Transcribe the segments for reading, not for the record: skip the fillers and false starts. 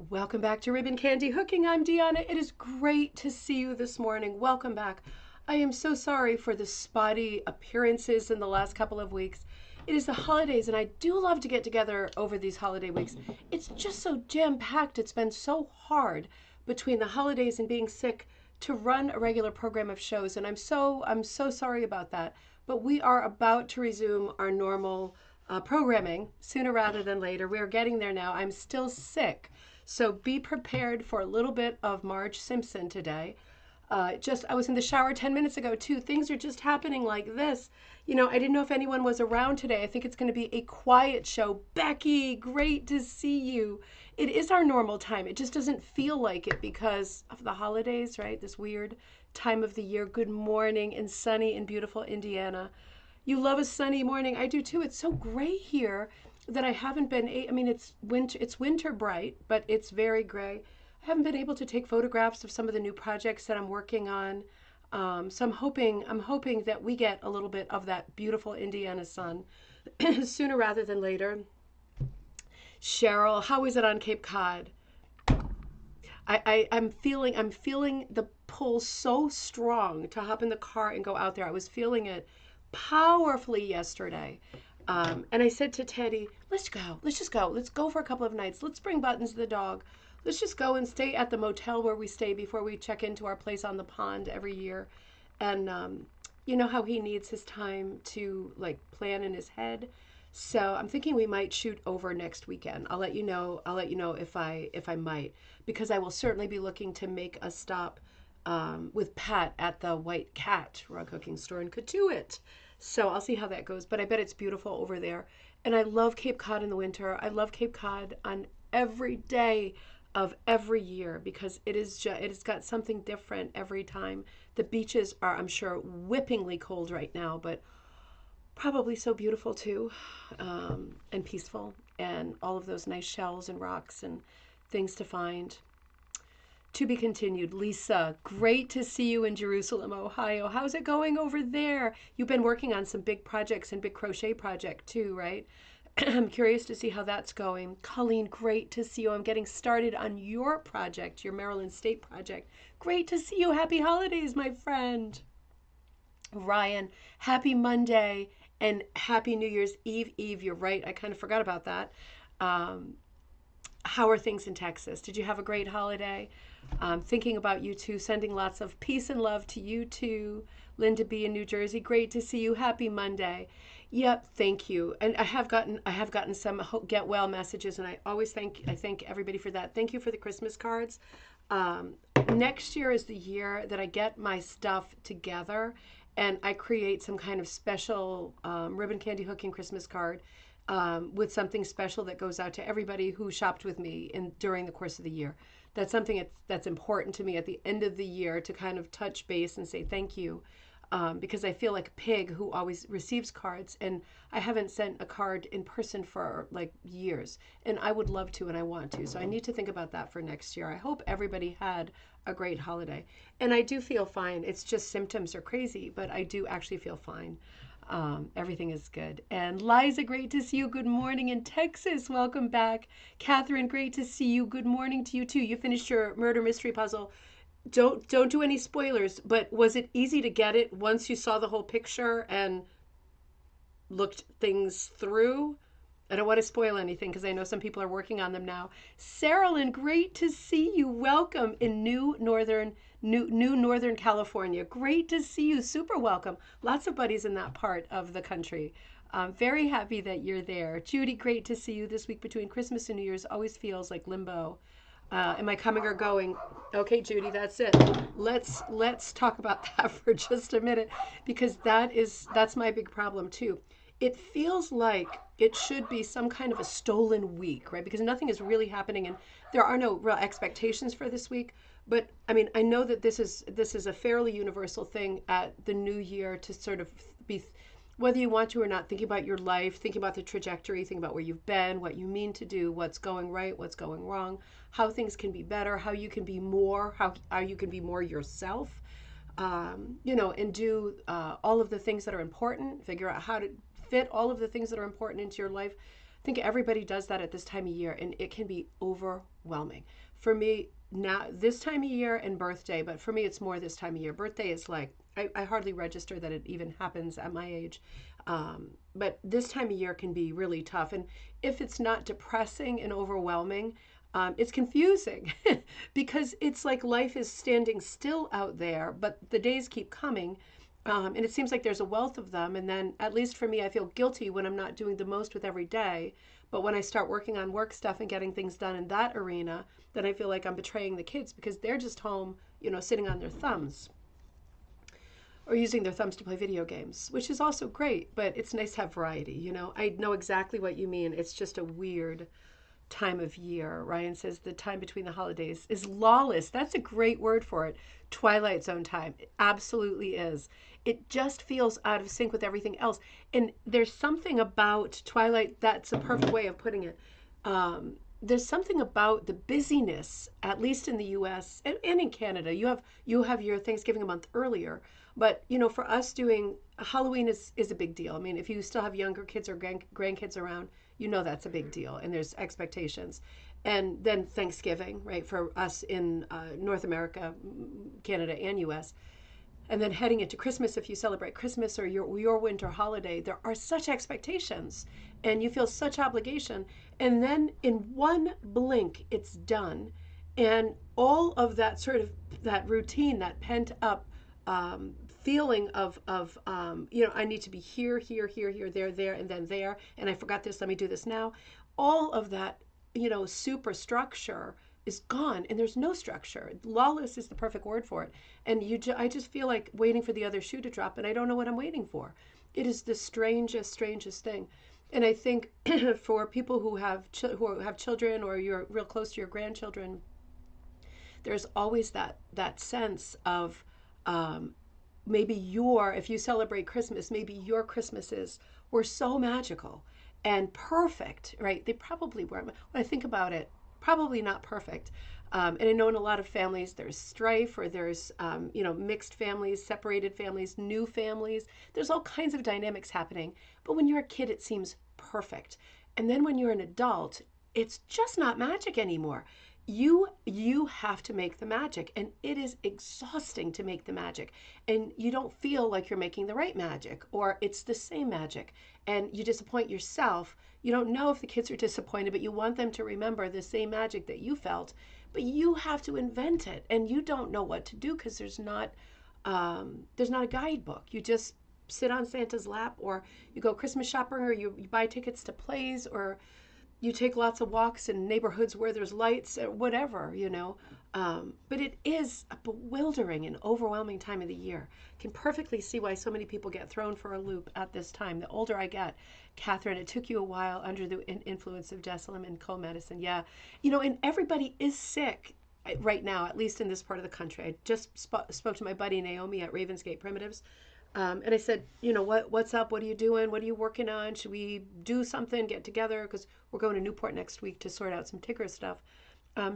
Welcome back to Ribbon Candy Hooking. I'm Deanna. It is great to see you this morning. Welcome back. I am so sorry for the spotty appearances in the last couple of weeks. It is the holidays, and I do love to get together over these holiday weeks. It's just so jam-packed. It's been so hard between the holidays and being sick to run a regular program of shows, and I'm so sorry about that. But we are about to resume our normal programming sooner rather than later. We are getting there now. I'm still sick, so be prepared for a little bit of Marge Simpson today. I was in the shower 10 minutes ago too. Things are just happening like this. I didn't know if anyone was around today. I think it's going to be a quiet show. Becky, great to see you. It is our normal time. It just doesn't feel like it because of the holidays, right? This weird time of the year. Good morning in sunny and beautiful Indiana. You love a sunny morning. I do too. It's so gray here that I haven't been. I mean, it's winter bright, but it's very gray. I haven't been able to take photographs of some of the new projects that I'm working on. So I'm hoping that we get a little bit of that beautiful Indiana sun sooner rather than later. Cheryl, how is it on Cape Cod? I'm feeling the pull so strong to hop in the car and go out there. I was feeling it powerfully yesterday. And I said to Teddy, let's go. Let's just go. Let's go for a couple of nights. Let's bring Buttons the dog. Let's just go and stay at the motel where we stay before we check into our place on the pond every year. And you know how he needs his time to like plan in his head. So I'm thinking we might shoot over next weekend. I'll let you know. I'll let you know if I might, because I will certainly be looking to make a stop with Pat at the White Cat rug hooking store in Katuitt. So I'll see how that goes. But I bet it's beautiful over there. And I love Cape Cod in the winter. I love Cape Cod on every day of every year because it has got something different every time. The beaches are, I'm sure, whippingly cold right now, but probably so beautiful too, and peaceful, and all of those nice shells and rocks and things to find. To be continued. Lisa, great to see you in Jerusalem, Ohio. How's it going over there? You've been working on some big projects and big crochet project too, right? I'm curious to see how that's going. Colleen, great to see you. I'm getting started on your project, your Maryland State project. Great to see you. Happy holidays, my friend. Ryan, happy Monday and happy New Year's Eve. Eve, you're right. I kind of forgot about that. Um, how are things in Texas? Did you have a great holiday? Thinking about you too, sending lots of peace and love to you too. Linda B in New Jersey, great to see you. Happy Monday. Yep, thank you. And I have gotten some get well messages, and I thank everybody for that. Thank you for the Christmas cards. Um, Next year is the year that I get my stuff together, and I create some kind of special ribbon candy hooking Christmas card with something special that goes out to everybody who shopped with me during the course of the year. That's something that's important to me at the end of the year to kind of touch base and say thank you, because I feel like a pig who always receives cards, and I haven't sent a card in person for like years, and I would love to and I want to. So I need to think about that for next year. I hope everybody had a great holiday, and I do feel fine. It's just symptoms are crazy, but I do actually feel fine. Everything is good. And Liza, great to see you. Good morning in Texas. Welcome back. Catherine, great to see you. Good morning to you too. You finished your murder mystery puzzle. Don't do any spoilers, but was it easy to get it once you saw the whole picture and looked things through? I don't want to spoil anything because I know some people are working on them now. Saralyn, great to see you. Welcome in new Northern California. Great to see you. Super welcome. Lots of buddies in that part of the country. Very happy that you're there. Judy, great to see you. This week between Christmas and New Year's always feels like limbo. Am I coming or going? Okay, Judy, that's it. Let's talk about that for just a minute because that's my big problem too. It feels like it should be some kind of a stolen week, right? Because nothing is really happening and there are no real expectations for this week. But I mean, I know that this is a fairly universal thing at the new year to sort of be, whether you want to or not, thinking about your life, thinking about the trajectory, thinking about where you've been, what you mean to do, what's going right, what's going wrong, how things can be better, how you can be more, how you can be more yourself, and do all of the things that are important, figure out how to fit all of the things that are important into your life. think everybody does that at this time of year, and it can be overwhelming. For me, now this time of year and birthday, but for me, it's more this time of year. Birthday is like, I hardly register that it even happens at my age. But this time of year can be really tough. And if it's not depressing and overwhelming, it's confusing because it's like life is standing still out there, but the days keep coming. And it seems like there's a wealth of them. And then, at least for me, I feel guilty when I'm not doing the most with every day. But when I start working on work stuff and getting things done in that arena, then I feel like I'm betraying the kids because they're just home, sitting on their thumbs or using their thumbs to play video games, which is also great, but it's nice to have variety. I know exactly what you mean. It's just a weird time of year. Ryan says the time between the holidays is lawless. That's a great word for it. Twilight zone time. It absolutely is. It just feels out of sync with everything else. And there's something about Twilight, that's a perfect way of putting it. There's something about the busyness, at least in the US and in Canada. You have your Thanksgiving a month earlier. But, for us doing Halloween is a big deal. I mean, if you still have younger kids or grandkids around, that's a big deal, and there's expectations. And then Thanksgiving, right, for us in North America, Canada, and US. And then heading into Christmas, if you celebrate Christmas or your winter holiday, there are such expectations, and you feel such obligation. And then in one blink, it's done. And all of that sort of that routine, that pent up feeling of I need to be here, here, here, here, there, and then there, and I forgot this, let me do this now. All of that, superstructure is gone, and there's no structure. Lawless is the perfect word for it. And I just feel like waiting for the other shoe to drop, and I don't know what I'm waiting for. It is the strangest thing. And I think for people who have children, or you're real close to your grandchildren, there's always that sense of maybe if you celebrate Christmas, maybe your Christmases were so magical and perfect, right? They probably weren't. When I think about it, probably not perfect. And I know in a lot of families there's strife, or there's mixed families, separated families, new families. There's all kinds of dynamics happening. But when you're a kid, it seems perfect. And then when you're an adult, it's just not magic anymore. You have to make the magic, and it is exhausting to make the magic, and you don't feel like you're making the right magic, or it's the same magic, and you disappoint yourself. You don't know if the kids are disappointed, but you want them to remember the same magic that you felt, but you have to invent it, and you don't know what to do because there's not a guidebook. You just sit on Santa's lap, or you go Christmas shopping, or you buy tickets to plays, or you take lots of walks in neighborhoods where there's lights, or whatever. But it is a bewildering and overwhelming time of the year. I can perfectly see why so many people get thrown for a loop at this time. The older I get, Catherine, it took you a while under the influence of Desolum and co-medicine. Yeah. And everybody is sick right now, at least in this part of the country. I just spoke to my buddy Naomi at Ravensgate Primitives. And I said, what's up? What are you doing? What are you working on? Should we do something, get together? Because we're going to Newport next week to sort out some Tigger stuff.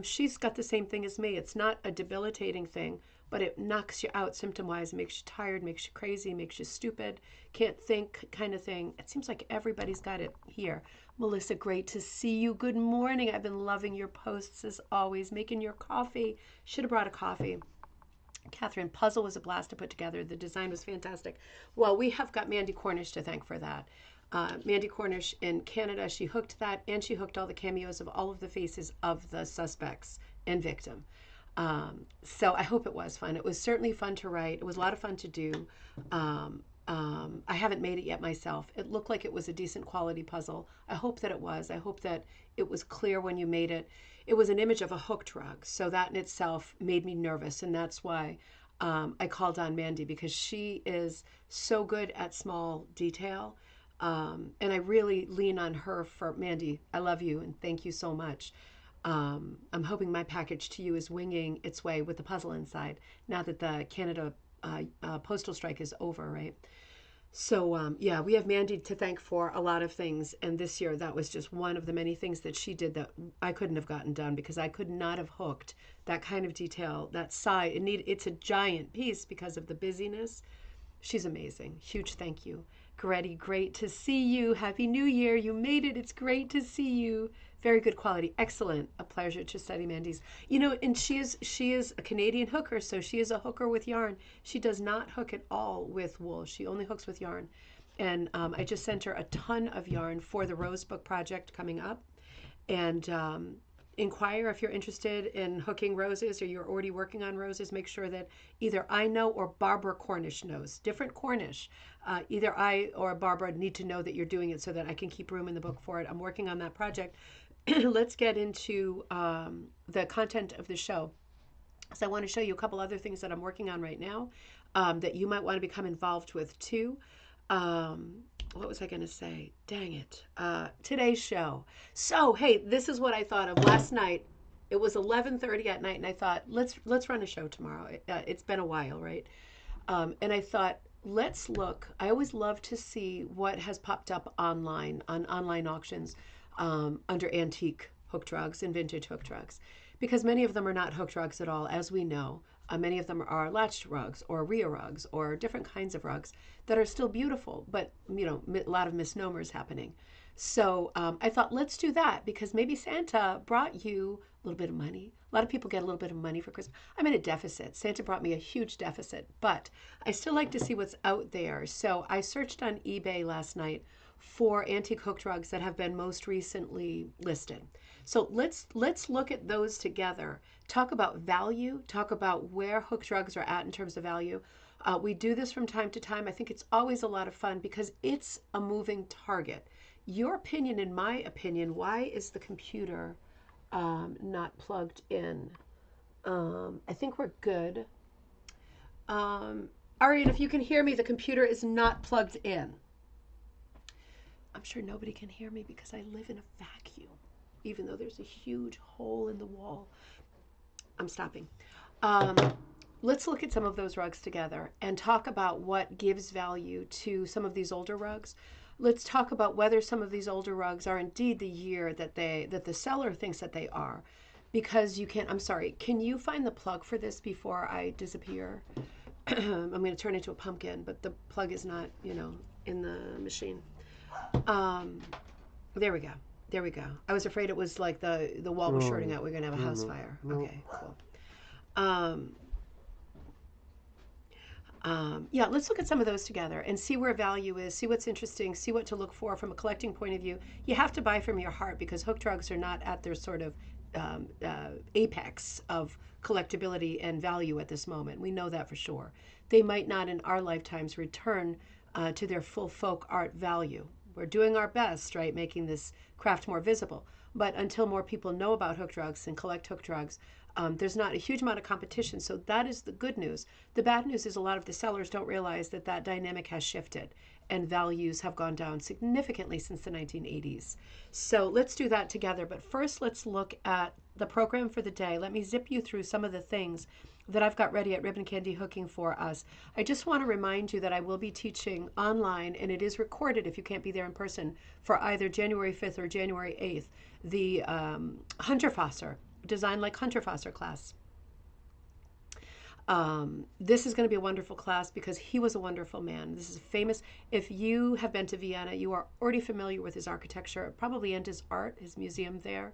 She's got the same thing as me. It's not a debilitating thing, but it knocks you out symptom-wise, makes you tired, makes you crazy, makes you stupid, can't think kind of thing. It seems like everybody's got it here. Melissa, great to see you. Good morning. I've been loving your posts as always, making your coffee. Should have brought a coffee. Catherine, puzzle was a blast to put together. The design was fantastic. Well, we have got Mandy Cornish to thank for that. Mandy Cornish in Canada, she hooked that, and she hooked all the cameos of all of the faces of the suspects and victim. So I hope it was fun. It was certainly fun to write. It was a lot of fun to do. I haven't made it yet myself. It looked like it was a decent quality puzzle. I hope that it was. I hope that it was clear when you made it. It was an image of a hooked rug, so that in itself made me nervous, and that's why I called on Mandy, because she is so good at small detail, and I really lean on her for, Mandy, I love you, and thank you so much. I'm hoping my package to you is winging its way with the puzzle inside, now that the Canada postal strike is over, right? So, yeah, we have Mandy to thank for a lot of things. And this year, that was just one of the many things that she did that I couldn't have gotten done, because I could not have hooked that kind of detail, that side. It's a giant piece because of the busyness. She's amazing. Huge thank you. Gretty, great to see you. Happy New Year. You made it. It's great to see you. Very good quality. Excellent. A pleasure to study Mandy's. You know, and she is a Canadian hooker, so she is a hooker with yarn. She does not hook at all with wool. She only hooks with yarn. And I just sent her a ton of yarn for the Rose Book project coming up. And inquire if you're interested in hooking roses or you're already working on roses. Make sure that either I know or Barbara Cornish knows. Different Cornish. Either I or Barbara need to know that you're doing it so that I can keep room in the book for it. I'm working on that project. Let's get into the content of the show. So I want to show you a couple other things that I'm working on right now that you might want to become involved with too. What was I going to say? Dang it. Today's show. So, hey, this is what I thought of last night. It was 11:30 at night, and I thought, let's run a show tomorrow. It's been a while, right? And I thought, let's look. I always love to see what has popped up online on online auctions under antique hooked rugs and vintage hooked rugs, because many of them are not hooked rugs at all, as we know. Many of them are latched rugs or Rhea rugs or different kinds of rugs that are still beautiful, but you know, a lot of misnomers happening. So I thought, let's do that because maybe Santa brought you a little bit of money. A lot of people get a little bit of money for Christmas. I'm in a deficit. Santa brought me a huge deficit, but I still like to see what's out there. So I searched on eBay last night for antique hooked rugs that have been most recently listed. So let's look at those together. Talk about value, talk about where hooked rugs are at in terms of value. We do this from time to time. I think it's always a lot of fun because it's a moving target. Your opinion and my opinion, why is the computer not plugged in? I think we're good. Arian, if you can hear me, the computer is not plugged in. I'm sure nobody can hear me because I live in a vacuum, even though there's a huge hole in the wall. I'm stopping. Let's look at some of those rugs together and talk about what gives value to some of these older rugs. Let's talk about whether some of these older rugs are indeed the year that the seller thinks that they are. Because you can, I'm sorry, can you find the plug for this before I disappear? I'm going to turn into a pumpkin, but the plug is not, you know, in the machine. There we go. There we go. I was afraid it was like the wall was shorting out. We're going to have a house fire. Okay, cool. Yeah, let's look at some of those together and see where value is, see what's interesting, see what to look for from a collecting point of view. You have to buy from your heart because hooked rugs are not at their sort of apex of collectability and value at this moment. We know that for sure. They might not in our lifetimes return to their full folk art value. We're doing our best, right, making this craft more visible. But until more people know about hooked rugs and collect hooked rugs, there's not a huge amount of competition. So that is the good news. The bad news is a lot of the sellers don't realize that that dynamic has shifted and values have gone down significantly since the 1980s. So let's do that together. But first, let's look at the program for the day. Let me zip you through some of the things that I've got ready at Ribbon Candy Hooking for us. I just want to remind you that I will be teaching online, and it is recorded if you can't be there in person, for either January 5th or January 8th, the Hunterfosser, Design Like Hunterfosser class. This is going to be a wonderful class because he was a wonderful man. This is famous. If you have been to Vienna, you are already familiar with his architecture, probably, and his art, his museum there.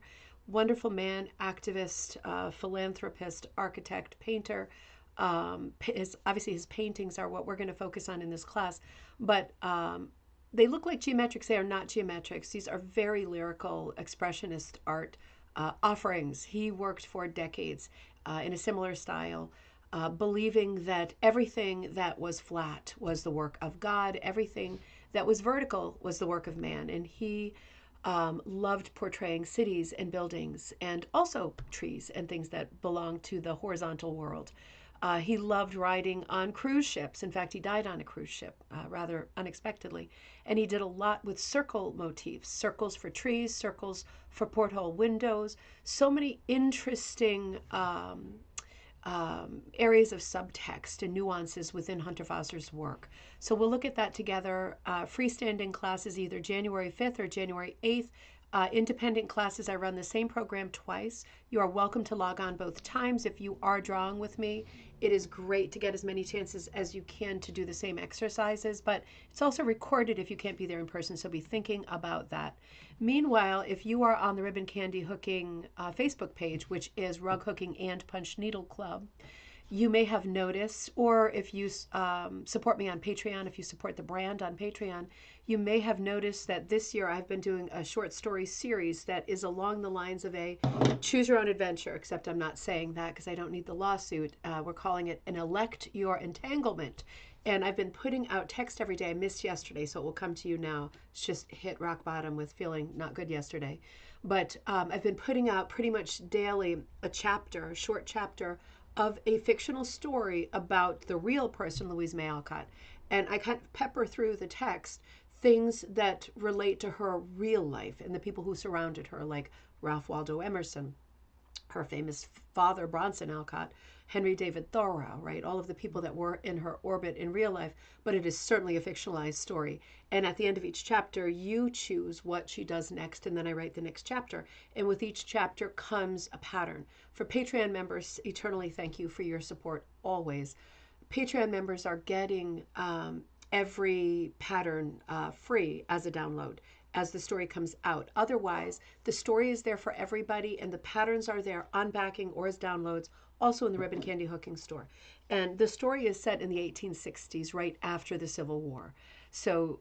Wonderful man, activist, philanthropist, architect, painter. Obviously, his paintings are what we're going to focus on in this class, but they look like geometrics. They are not geometrics. These are very lyrical, expressionist art offerings. He worked for decades in a similar style, believing that everything that was flat was the work of God, everything that was vertical was the work of man, and he loved portraying cities and buildings and also trees and things that belong to the horizontal world. He loved riding on cruise ships. In fact, he died on a cruise ship rather unexpectedly. And he did a lot with circle motifs, circles for trees, circles for porthole windows, so many interesting areas of subtext and nuances within Hunterfosser's work. So we'll look at that together. Freestanding classes either January 5th or January 8th. Independent classes, I run the same program twice. You are welcome to log on both times if you are drawing with me. It is great to get as many chances as you can to do the same exercises, but it's also recorded if you can't be there in person, so be thinking about that. Meanwhile, if you are on the Ribbon Candy Hooking Facebook page, which is Rug Hooking and Punch Needle Club, you may have noticed, or if you support me on Patreon, if you support the brand on Patreon, you may have noticed that this year I've been doing a short story series that is along the lines of a choose your own adventure, except I'm not saying that because I don't need the lawsuit. We're calling it an elect your entanglement. And I've been putting out text every day. I missed yesterday, so it will come to you now. It's just hit rock bottom with feeling not good yesterday. But I've been putting out pretty much daily a chapter, a short chapter of a fictional story about the real person, Louise May Alcott. And I kind of pepper through the text things that relate to her real life and the people who surrounded her, like Ralph Waldo Emerson, her famous father, Bronson Alcott, Henry David Thoreau, right? All of the people that were in her orbit in real life, but it is certainly a fictionalized story. And at the end of each chapter, you choose what she does next, and then I write the next chapter. And with each chapter comes a pattern. For Patreon members, eternally thank you for your support always. Patreon members are getting every pattern free as a download as the story comes out. Otherwise, the story is there for everybody, and the patterns are there on backing or as downloads, also in the Ribbon Candy Hooking store. And the story is set in the 1860s, right after the Civil War. So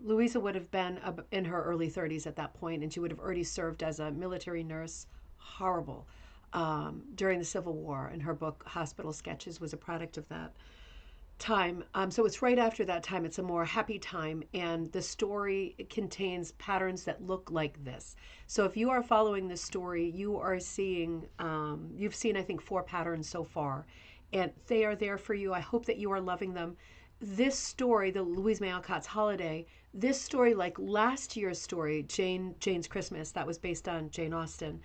Louisa would have been in her early 30s at that point, and she would have already served as a military nurse. Horrible. During the Civil War, and her book Hospital Sketches was a product of that time. So it's right after that time. It's a more happy time, and the story contains patterns that look like this. So if you are following this story, you are seeing, you've seen, I think, 4 patterns so far, and they are there for you. I hope that you are loving them. This story, the Louise May Alcott's Holiday, this story, like last year's story, Jane's Christmas, that was based on Jane Austen.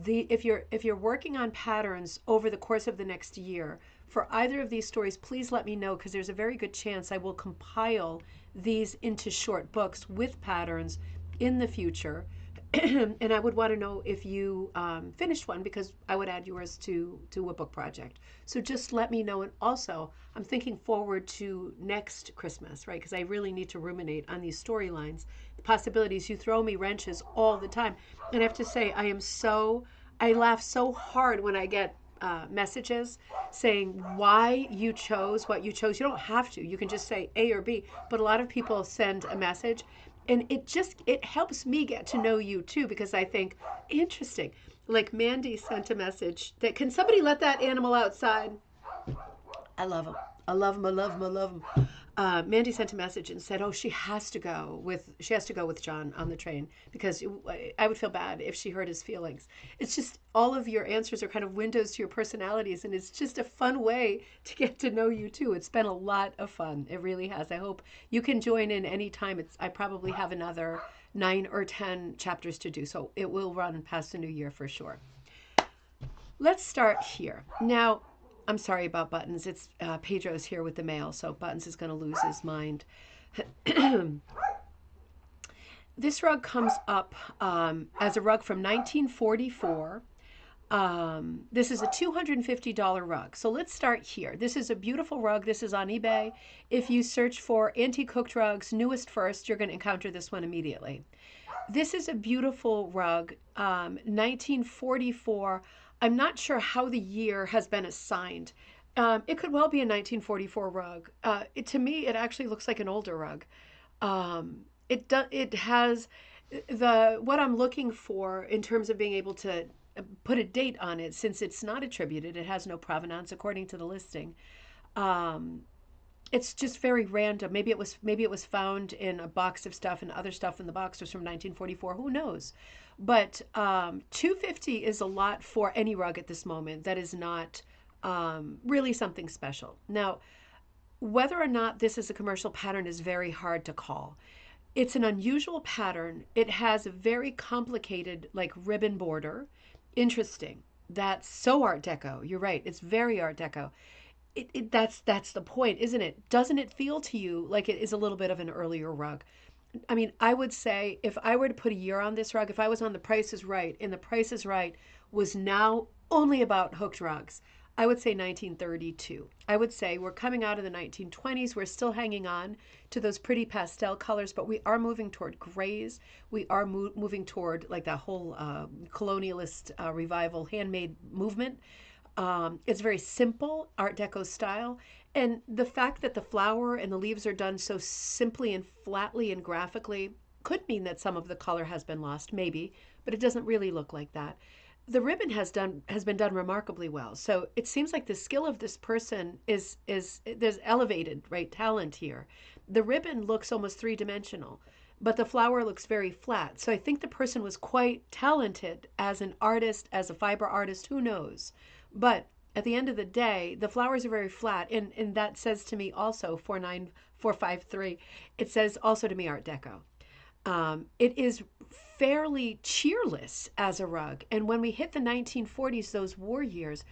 If you're working on patterns over the course of the next year, for either of these stories, please let me know, because there's a very good chance I will compile these into short books with patterns in the future. And I would want to know if you finished one, because I would add yours to a book project. So just let me know. And also, I'm thinking forward to next Christmas, right? Because I really need to ruminate on these storylines, the possibilities. You throw me wrenches all the time. And I have to say, I laugh so hard when I get messages saying why you chose what you chose. You don't have to. You can just say A or B. But a lot of people send a message, and it helps me get to know you too, because I think, interesting. Like Mandy sent a message that, can somebody let that animal outside? I love him. I love him. I love him. I love him. Mandy sent a message and said, "Oh, she has to go with John on the train, because I would feel bad if she hurt his feelings." It's just, all of your answers are kind of windows to your personalities, and it's just a fun way to get to know you too. It's been a lot of fun. It really has. I hope you can join in anytime. I probably have another 9 or 10 chapters to do, so it will run past the new year for sure. Let's start here now. I'm sorry about Buttons. It's Pedro's here with the mail, so Buttons is going to lose his mind. This rug comes up as a rug from 1944. This is a $250 rug. So let's start here. This is a beautiful rug. This is on eBay. If you search for antique hooked rugs, newest first, you're going to encounter this one immediately. This is a beautiful rug, 1944. I'm not sure how the year has been assigned. It could well be a 1944 rug. To me, it actually looks like an older rug. It has what I'm looking for in terms of being able to put a date on it, since it's not attributed. It has no provenance according to the listing. It's just very random. Maybe it was found in a box of stuff, and other stuff in the box was from 1944. Who knows? But $250 is a lot for any rug at this moment. That is not really something special. Now, whether or not this is a commercial pattern is very hard to call. It's an unusual pattern. It has a very complicated, like, ribbon border. Interesting. That's so Art Deco. You're right. It's very Art Deco. That's the point, isn't it? Doesn't it feel to you like it is a little bit of an earlier rug? I mean, I would say if I were to put a year on this rug, if I was on The Price is Right, and The Price is Right was now only about hooked rugs, I would say 1932. I would say we're coming out of the 1920s. We're still hanging on to those pretty pastel colors, but we are moving toward grays. We are moving toward like that whole colonialist revival handmade movement. It's very simple Art Deco style. And the fact that the flower and the leaves are done so simply and flatly and graphically could mean that some of the color has been lost, maybe, but it doesn't really look like that. The ribbon has been done remarkably well. So it seems like the skill of this person is there's elevated, right, talent here. The ribbon looks almost three-dimensional, but the flower looks very flat. So I think the person was quite talented as an artist, as a fiber artist, who knows. But at the end of the day, the flowers are very flat, and that says to me also 49453. It says also to me Art Deco. It is fairly cheerless as a rug, and when we hit the 1940s, those war years,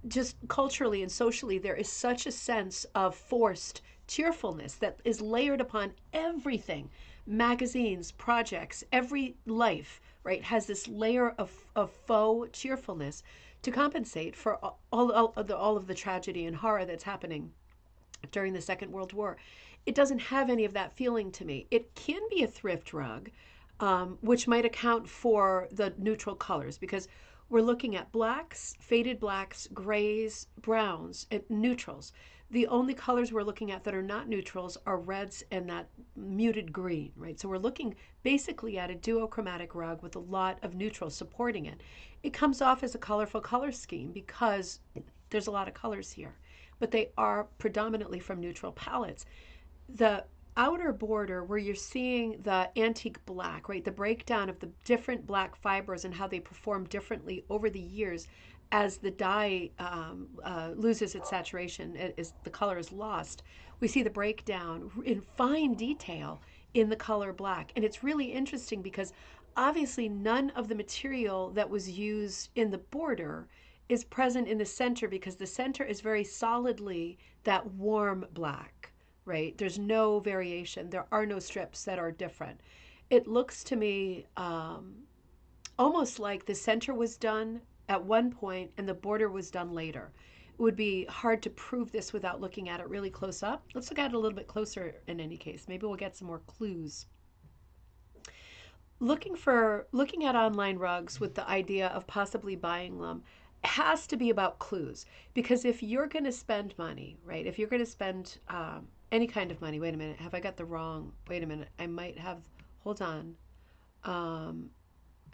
just culturally and socially, there is such a sense of forced cheerfulness that is layered upon everything. Magazines, projects, every life, right, has this layer of faux cheerfulness to compensate for all of the tragedy and horror that's happening during the Second World War. It doesn't have any of that feeling to me. It can be a thrift rug, which might account for the neutral colors, because we're looking at blacks, faded blacks, grays, browns, and neutrals. The only colors we're looking at that are not neutrals are reds and that muted green, right? So we're looking basically at a duochromatic rug with a lot of neutrals supporting it. It comes off as a colorful color scheme because there's a lot of colors here, but they are predominantly from neutral palettes. The outer border where you're seeing the antique black, right? The breakdown of the different black fibers and how they perform differently over the years as the dye loses its saturation, as the color is lost. We see the breakdown in fine detail in the color black. And it's really interesting because obviously none of the material that was used in the border is present in the center, because the center is very solidly that warm black, right? There's no variation. There are no strips that are different. It looks to me almost like the center was done at one point and the border was done later. It would be hard to prove this without looking at it really close up. Let's look at it a little bit closer in any case. Maybe we'll get some more clues. Looking at online rugs with the idea of possibly buying them has to be about clues, because if you're going to spend money, right? If you're going to spend any kind of money, wait a minute, have I got the wrong? Wait a minute, I might have. Hold on.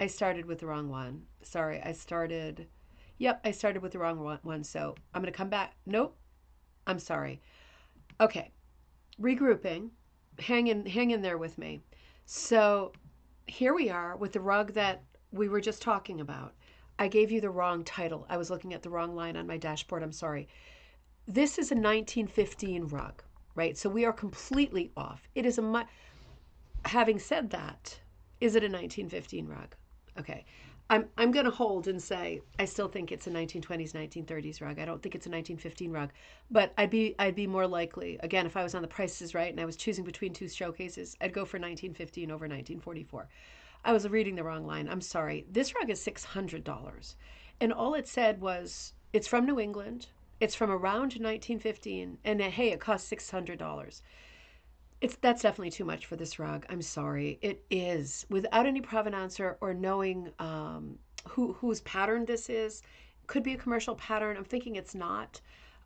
I started with the wrong one. Sorry, I started. Yep, I started with the wrong one. So I'm going to come back. Nope, I'm sorry. Okay, regrouping. Hang in there with me. So here we are with the rug that we were just talking about. I gave you the wrong title. I was looking at the wrong line on my dashboard. I'm sorry. This is a 1915 rug, right? So we are completely off. It is having said that, is it a 1915 rug? Okay. I'm going to hold and say I still think it's a 1920s, 1930s rug. I don't think it's a 1915 rug, but I'd be more likely, again, if I was on The Price is Right and I was choosing between two showcases, I'd go for 1915 over 1944. I was reading the wrong line. I'm sorry. This rug is $600. And all it said was it's from New England. It's from around 1915. And hey, it costs $600. That's definitely too much for this rug. I'm sorry. It is. Without any provenance or knowing whose pattern this is. Could be a commercial pattern. I'm thinking it's not.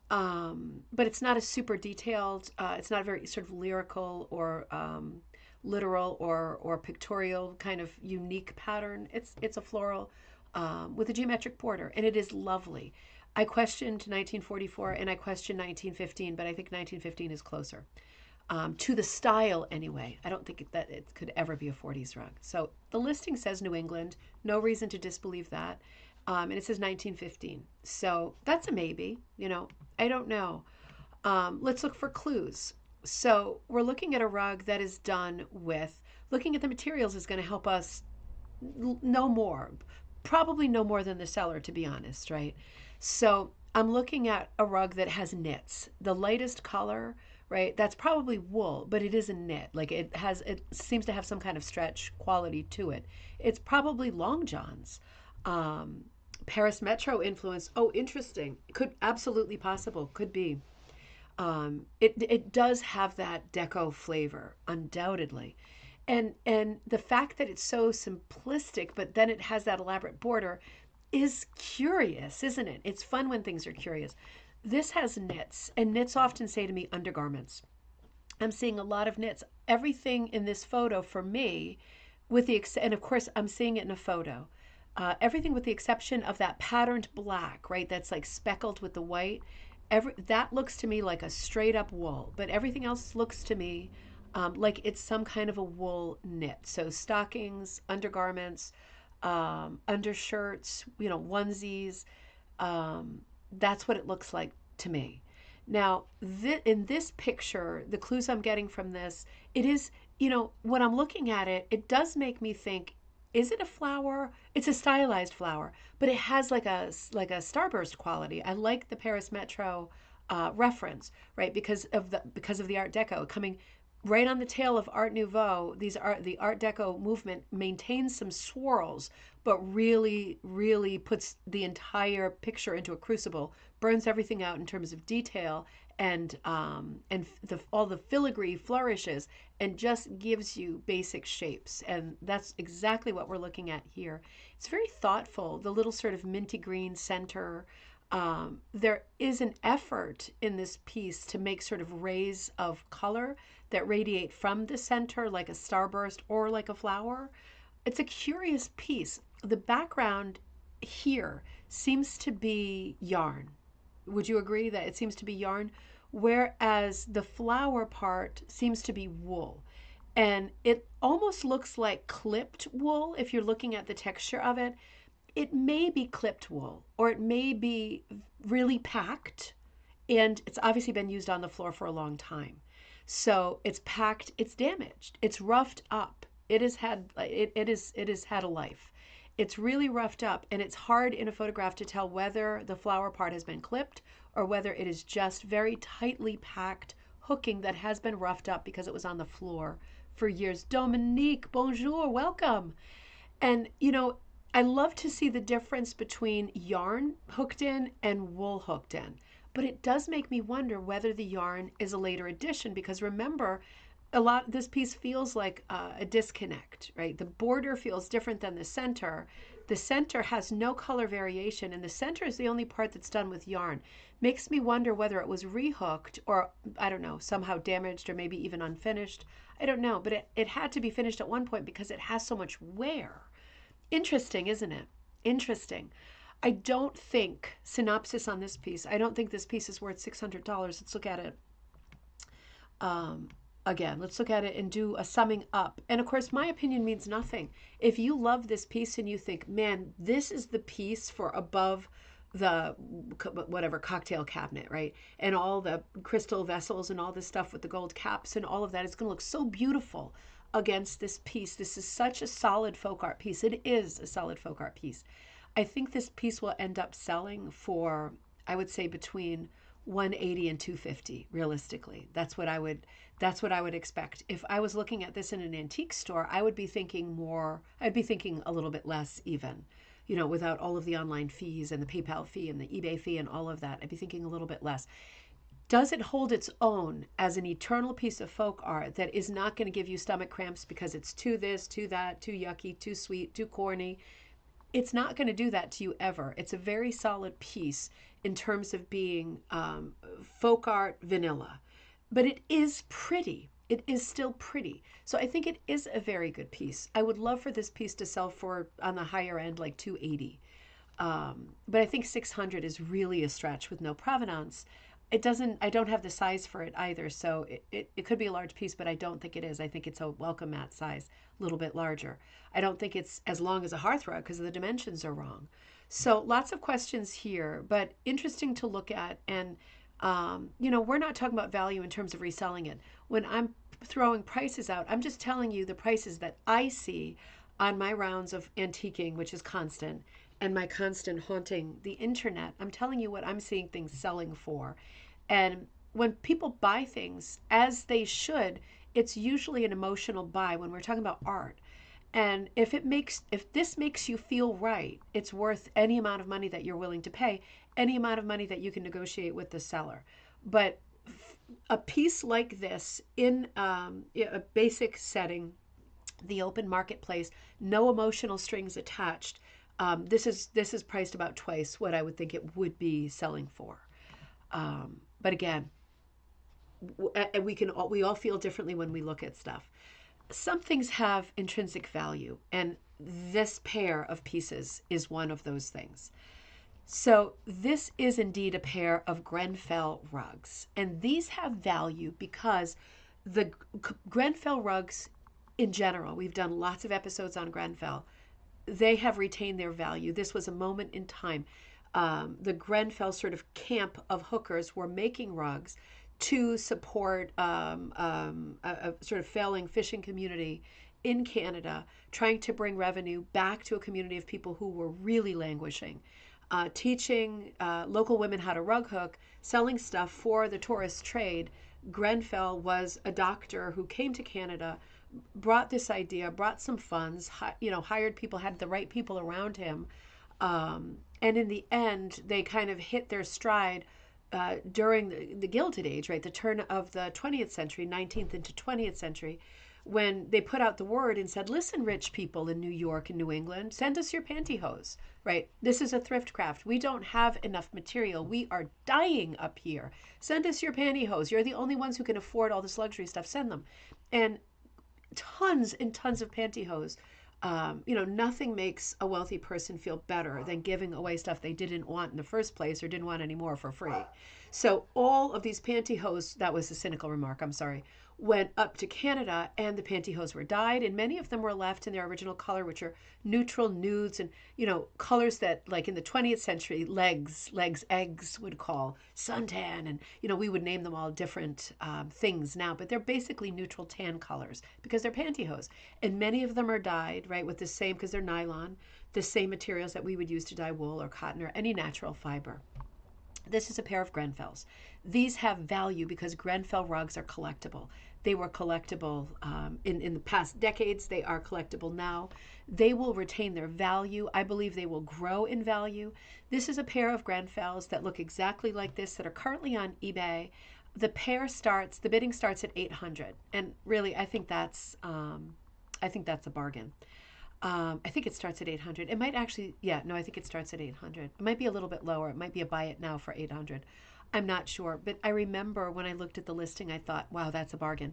But it's not a super detailed, it's not a very sort of lyrical or literal or pictorial kind of unique pattern. It's a floral with a geometric border, and it is lovely. I questioned 1944 and I questioned 1915, but I think 1915 is closer to the style anyway. I don't think that it could ever be a 40s rug. So the listing says New England. No reason to disbelieve that. And it says 1915. So that's a maybe. I don't know. Let's look for clues. So we're looking at a rug that is done with, looking at the materials is going to help us know more, probably no more than the seller, to be honest, right? So I'm looking at a rug that has knits. The lightest color, right? That's probably wool, but it is a knit. Like it seems to have some kind of stretch quality to it. It's probably long johns. Um, Paris Metro influence. Oh, interesting. Could absolutely possible. Could be. It does have that deco flavor, undoubtedly, and the fact that it's so simplistic, but then it has that elaborate border, is curious, isn't it? It's fun when things are curious. This has knits, and knits often say to me undergarments. I'm seeing a lot of knits. Everything in this photo for me, and of course I'm seeing it in a photo. Everything with the exception of that patterned black, right? That's like speckled with the white. That looks to me like a straight up wool, but everything else looks to me like it's some kind of a wool knit. So stockings, undergarments, undershirts, onesies. That's what it looks like to me. Now, in this picture, the clues I'm getting from this, it is, when I'm looking at it, it does make me think, is it a flower? It's a stylized flower, but it has like a starburst quality. I like the Paris Metro reference, right? Because of the Art Deco coming right on the tail of Art Nouveau. The Art Deco movement maintains some swirls, but really, really puts the entire picture into a crucible, burns everything out in terms of detail, and all the filigree flourishes, and just gives you basic shapes. And that's exactly what we're looking at here. It's very thoughtful. The little sort of minty green center. There is an effort in this piece to make sort of rays of color that radiate from the center like a starburst or like a flower. It's a curious piece. The background here seems to be yarn. Would you agree that it seems to be yarn? Whereas the flower part seems to be wool. And it almost looks like clipped wool if you're looking at the texture of it. It may be clipped wool, or it may be really packed, and it's obviously been used on the floor for a long time. So it's packed, it's damaged, it's roughed up. It has had a life. It's really roughed up, and it's hard in a photograph to tell whether the flower part has been clipped or whether it is just very tightly packed hooking that has been roughed up because it was on the floor for years. Dominique, bonjour, welcome. And I love to see the difference between yarn hooked in and wool hooked in. But it does make me wonder whether the yarn is a later addition, because remember, this piece feels like a disconnect, right? The border feels different than the center. The center has no color variation, and the center is the only part that's done with yarn. Makes me wonder whether it was rehooked, or I don't know, somehow damaged, or maybe even unfinished. I don't know, but it had to be finished at one point because it has so much wear. Interesting, isn't it? Interesting. I don't think, synopsis on this piece, I don't think this piece is worth $600. Let's look at it um, again. Let's look at it and do a summing up. And of course, my opinion means nothing. If you love this piece and you think, man, this is the piece for above the whatever cocktail cabinet, right? And all the crystal vessels and all this stuff with the gold caps and all of that, it's going to look so beautiful against this piece. This is such a solid folk art piece. It is a solid folk art piece. I think this piece will end up selling for, I would say, between 180 and 250 realistically. That's what I would expect. If I was looking at this in an antique store, I would be thinking more, I'd be thinking a little bit less even. Without all of the online fees and the PayPal fee and the eBay fee and all of that, I'd be thinking a little bit less. Does it hold its own as an eternal piece of folk art that is not going to give you stomach cramps because it's too this, too that, too yucky, too sweet, too corny? It's not going to do that to you ever. It's a very solid piece in terms of being folk art vanilla. But it is pretty. It is still pretty. So I think it is a very good piece. I would love for this piece to sell for, on the higher end, like 280. But I think 600 is really a stretch with no provenance. I don't have the size for it either, so it could be a large piece, but I don't think it is. I think it's a welcome mat size, a little bit larger. I don't think it's as long as a hearth rug because the dimensions are wrong. So lots of questions here, but interesting to look at. And, we're not talking about value in terms of reselling it. When I'm throwing prices out, I'm just telling you the prices that I see on my rounds of antiquing, which is constant, and my constant haunting the internet. I'm telling you what I'm seeing things selling for. And when people buy things, as they should, it's usually an emotional buy when we're talking about art. And if this makes you feel right, it's worth any amount of money that you're willing to pay, any amount of money that you can negotiate with the seller. But a piece like this in a basic setting, the open marketplace, no emotional strings attached. This is priced about twice what I would think it would be selling for. But again, we all feel differently when we look at stuff. Some things have intrinsic value, and this pair of pieces is one of those things. So this is indeed a pair of Grenfell rugs, and these have value because the Grenfell rugs in general, we've done lots of episodes on Grenfell, they have retained their value. This was a moment in time. The Grenfell sort of camp of hookers were making rugs to support a sort of failing fishing community in Canada, trying to bring revenue back to a community of people who were really languishing. Teaching local women how to rug hook, selling stuff for the tourist trade. Grenfell was a doctor who came to Canada, brought this idea, brought some funds, hired people, had the right people around him. And in the end, they kind of hit their stride during the Gilded Age, right? The turn of the 20th century, 19th into 20th century, when they put out the word and said, listen, rich people in New York and New England, send us your pantyhose, right? This is a thrift craft. We don't have enough material. We are dying up here. Send us your pantyhose. You're the only ones who can afford all this luxury stuff. Send them. And tons and tons of pantyhose. Nothing makes a wealthy person feel better than giving away stuff they didn't want in the first place or didn't want anymore for free. So all of these pantyhose, that was a cynical remark, I'm sorry, went up to Canada, and the pantyhose were dyed, and many of them were left in their original color, which are neutral nudes and, colors that, like in the 20th century, eggs would call suntan, and, we would name them all different things now, but they're basically neutral tan colors because they're pantyhose. And many of them are dyed, right, with the same, because they're nylon, the same materials that we would use to dye wool or cotton or any natural fiber. This is a pair of Grenfells. These have value because Grenfell rugs are collectible. They were collectible in the past decades. They are collectible now. They will retain their value. I believe they will grow in value. This is a pair of Grenfells that look exactly like this that are currently on eBay. The bidding starts at $800, and really, I think that's a bargain. I think it starts at 800. It might actually, yeah, no, I think it starts at 800. It might be a little bit lower. It might be a buy it now for 800. I'm not sure, but I remember when I looked at the listing, I thought, wow, that's a bargain.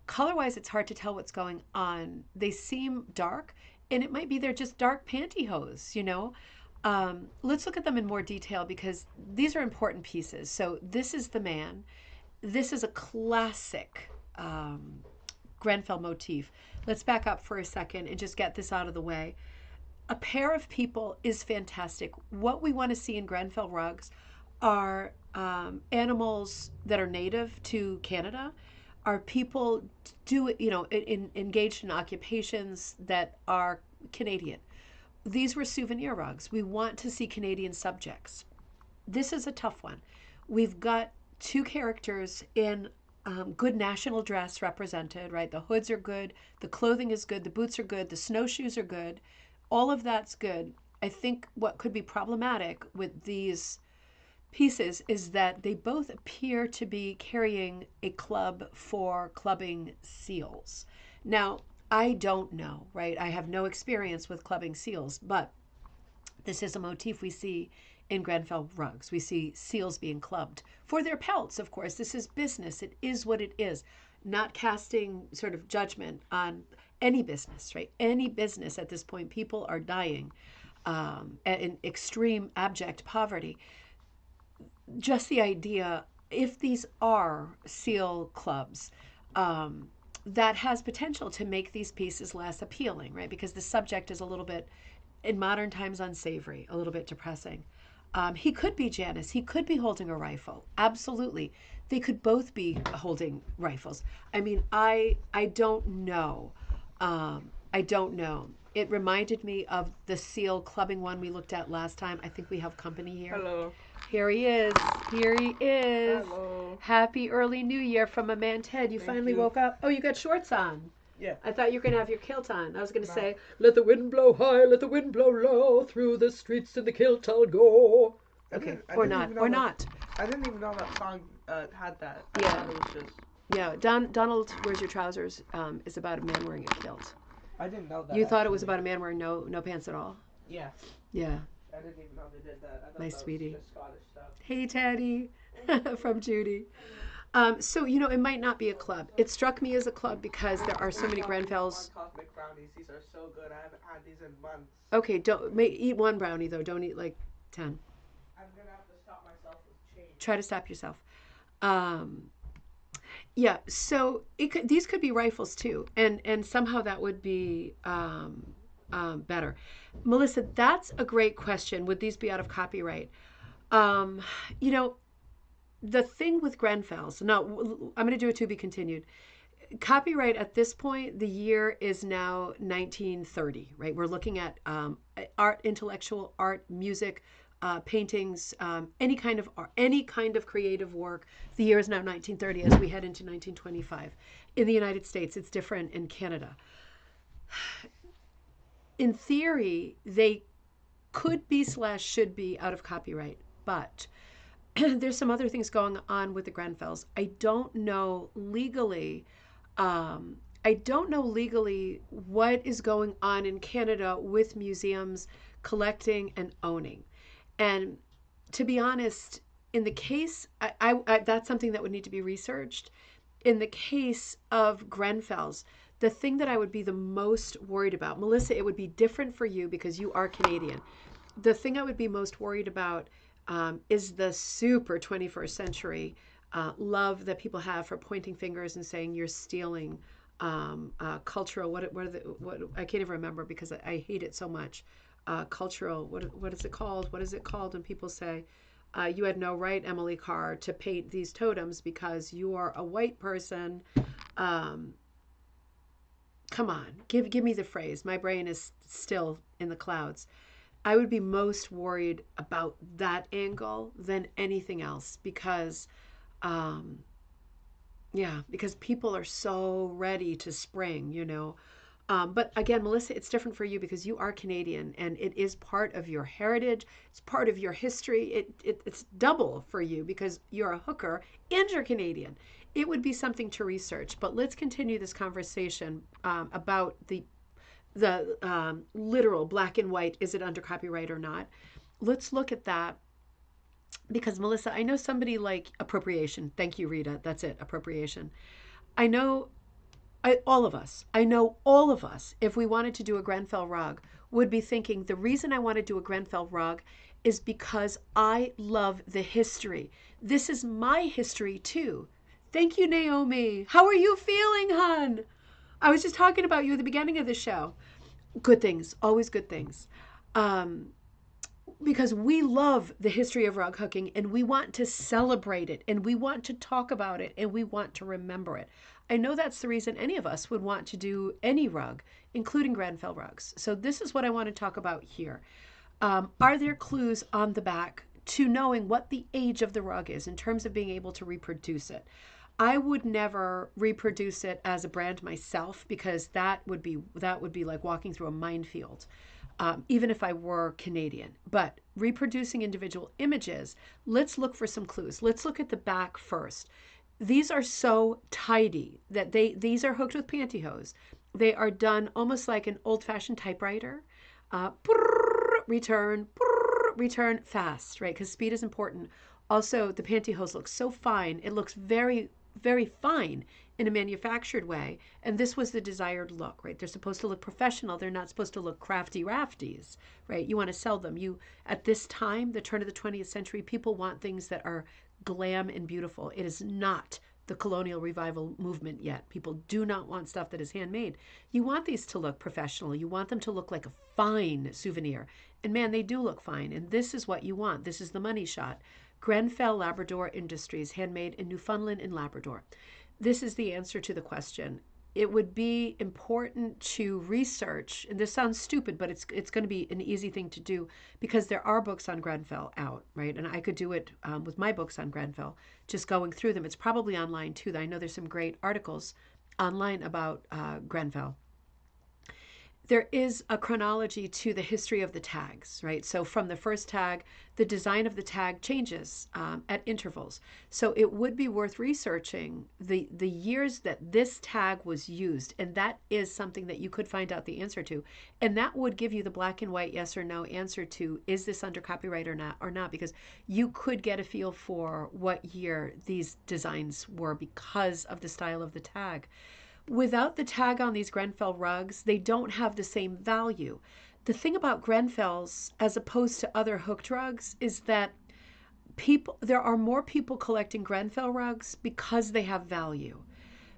Color-wise, it's hard to tell what's going on. They seem dark, and it might be they're just dark pantyhose. Let's look at them in more detail because these are important pieces. So this is the man. This is a classic Grenfell motif. Let's back up for a second and just get this out of the way. A pair of people is fantastic. What we want to see in Grenfell rugs are animals that are native to Canada, are people engaged in occupations that are Canadian. These were souvenir rugs. We want to see Canadian subjects. This is a tough one. We've got two characters in good national dress represented, right? The hoods are good, the clothing is good, the boots are good, the snowshoes are good. All of that's good. I think what could be problematic with these pieces is that they both appear to be carrying a club for clubbing seals. Now, I don't know, right? I have no experience with clubbing seals, but this is a motif we see in Grenfell rugs. We see seals being clubbed for their pelts, of course. This is business. It is what it is. Not casting sort of judgment on any business, right? Any business at this point, people are dying in extreme abject poverty. Just the idea, if these are seal clubs, that has potential to make these pieces less appealing, right? Because the subject is a little bit, in modern times, unsavory, a little bit depressing. He could be Janice. He could be holding a rifle. Absolutely. They could both be holding rifles. I mean, I don't know. I don't know. it reminded me of the seal clubbing one we looked at last time. I think we have company here. Hello. Here he is. Here he is. Hello. Happy early New Year from a man, Ted. You finally woke up. Oh, you got shorts on. Yeah. I thought you were going to have your kilt on. I was going to say, let the wind blow high, let the wind blow low, through the streets in the kilt I'll go. Okay, or not. I didn't even know that song had that. I Yeah. thought it was just... Yeah, Donald Wears Your Trousers is about a man wearing a kilt. I didn't know that. You thought it was about a man wearing no pants at all? Yeah. Yeah. I didn't even know they did that. I thought My that sweetie. was just Scottish stuff. Hey, Teddy. From Judy. So, it might not be a club. It struck me as a club because there are so many Grenfells. Cosmic brownies. These are so good. I haven't had these in months. Okay, eat one brownie, though. Don't eat, 10. I'm going to have to stop myself with change. Try to stop yourself. Yeah, so these could be rifles, too. And somehow that would be better. Melissa, that's a great question. Would these be out of copyright? The thing with Grenfells, no, I'm going to do it to be continued. Copyright at this point, the year is now 1930, right? We're looking at art, intellectual art, music, paintings, any kind of art, any kind of creative work. The year is now 1930 as we head into 1925. In the United States, it's different in Canada. In theory, they could be / should be out of copyright, but there's some other things going on with the Grenfells. I don't know legally what is going on in Canada with museums collecting and owning. And to be honest, in the case, I that's something that would need to be researched. In the case of Grenfells, the thing that I would be the most worried about, Melissa, it would be different for you because you are Canadian. The thing I would be most worried about is the super 21st century love that people have for pointing fingers and saying you're stealing cultural. What I can't even remember because I hate it so much. Cultural. What is it called? What is it called when people say you had no right, Emily Carr, to paint these totems because you are a white person? Come on, give me the phrase. My brain is still in the clouds. I would be most worried about that angle than anything else because, because people are so ready to spring, But again, Melissa, it's different for you because you are Canadian and it is part of your heritage. It's part of your history. It's double for you because you're a hooker and you're Canadian. It would be something to research, but let's continue this conversation about the literal black and white, is it under copyright or not? Let's look at that because Melissa, I know somebody like appropriation. Thank you, Rita. That's it, appropriation. I know all of us, if we wanted to do a Grenfell rug, would be thinking the reason I want to do a Grenfell rug is because I love the history. This is my history too. Thank you, Naomi. How are you feeling, hon? I was just talking about you at the beginning of the show. Good things, always good things. Because we love the history of rug hooking and we want to celebrate it and we want to talk about it and we want to remember it. I know that's the reason any of us would want to do any rug, including Grenfell rugs. So this is what I want to talk about here. Are there clues on the back to knowing what the age of the rug is in terms of being able to reproduce it? I would never reproduce it as a brand myself because that would be like walking through a minefield, even if I were Canadian. But reproducing individual images, let's look for some clues. Let's look at the back first. These are so tidy that these are hooked with pantyhose. They are done almost like an old-fashioned typewriter. Return fast, right? Because speed is important. Also, the pantyhose looks so fine. It looks very, very fine in a manufactured way. And this was the desired look, right? They're supposed to look professional. They're not supposed to look crafty rafties, right? You want to sell them. At this time, the turn of the 20th century, people want things that are glam and beautiful. It is not the colonial revival movement yet. People do not want stuff that is handmade. You want these to look professional. You want them to look like a fine souvenir. And man, they do look fine. And this is what you want. This is the money shot. Grenfell Labrador Industries, handmade in Newfoundland and Labrador. This is the answer to the question. it would be important to research, and this sounds stupid, but it's going to be an easy thing to do because there are books on Grenfell out, right? And I could do it with my books on Grenfell, just going through them. It's probably online too. I know there's some great articles online about Grenfell. There is a chronology to the history of the tags, right? So from the first tag, the design of the tag changes at intervals. So it would be worth researching the years that this tag was used, and that is something that you could find out the answer to, and that would give you the black and white yes or no answer to is this under copyright or not, because you could get a feel for what year these designs were because of the style of the tag. Without the tag on these Grenfell rugs, they don't have the same value. The thing about Grenfells, as opposed to other hooked rugs, is that there are more people collecting Grenfell rugs because they have value.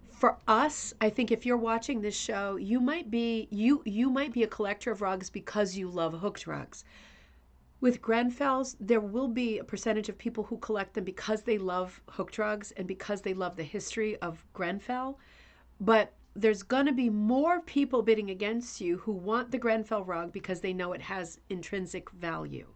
For us, I think if you're watching this show, you might be a collector of rugs because you love hooked rugs. With Grenfells, there will be a percentage of people who collect them because they love hooked rugs and because they love the history of Grenfell. But there's going to be more people bidding against you who want the Grenfell rug because they know it has intrinsic value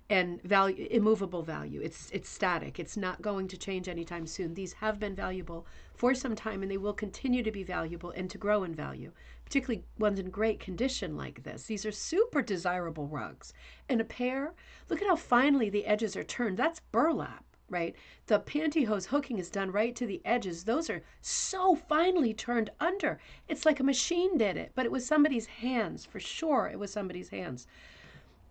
and value, immovable value. It's static. It's not going to change anytime soon. These have been valuable for some time, and they will continue to be valuable and to grow in value, particularly ones in great condition like this. These are super desirable rugs. And a pair, look at how finely the edges are turned. That's burlap, right? The pantyhose hooking is done right to the edges. Those are so finely turned under. It's like a machine did it, but it was somebody's hands, for sure. It was somebody's hands.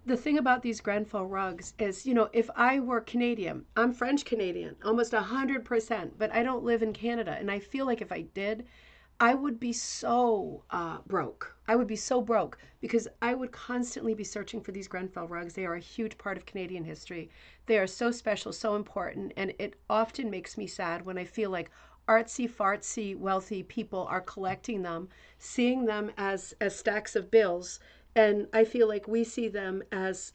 The thing about these Grenfell rugs is, if I were Canadian, I'm French Canadian, almost 100%, but I don't live in Canada. And I feel like if I did, I would be so broke. I would be so broke because I would constantly be searching for these Grenfell rugs. They are a huge part of Canadian history. They are so special, so important, and it often makes me sad when I feel like artsy, fartsy, wealthy people are collecting them, seeing them as stacks of bills, and I feel like we see them as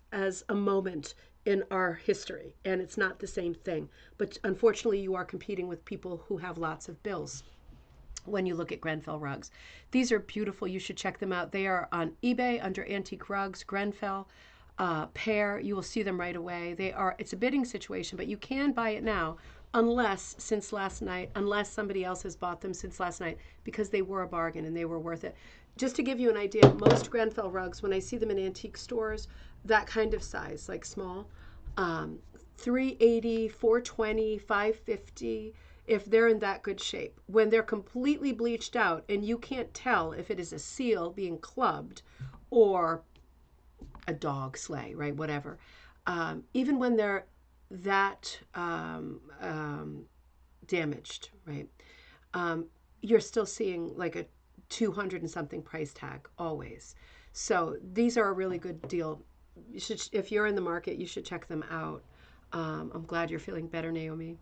a moment in our history, and it's not the same thing. But unfortunately, you are competing with people who have lots of bills when you look at Grenfell rugs. These are beautiful. You should check them out. They are on eBay under Antique Rugs, Grenfell, pair. You will see them right away. It's a bidding situation, but you can buy it now unless somebody else has bought them since last night, because they were a bargain and they were worth it. Just to give you an idea, most Grenfell rugs, when I see them in antique stores, that kind of size, like small, 380, 420, 550, if they're in that good shape. When they're completely bleached out and you can't tell if it is a seal being clubbed or a dog sleigh, right? Whatever. Even when they're that damaged, right? You're still seeing like a 200 and something price tag always. So these are a really good deal. If you're in the market, you should check them out. I'm glad you're feeling better, Naomi.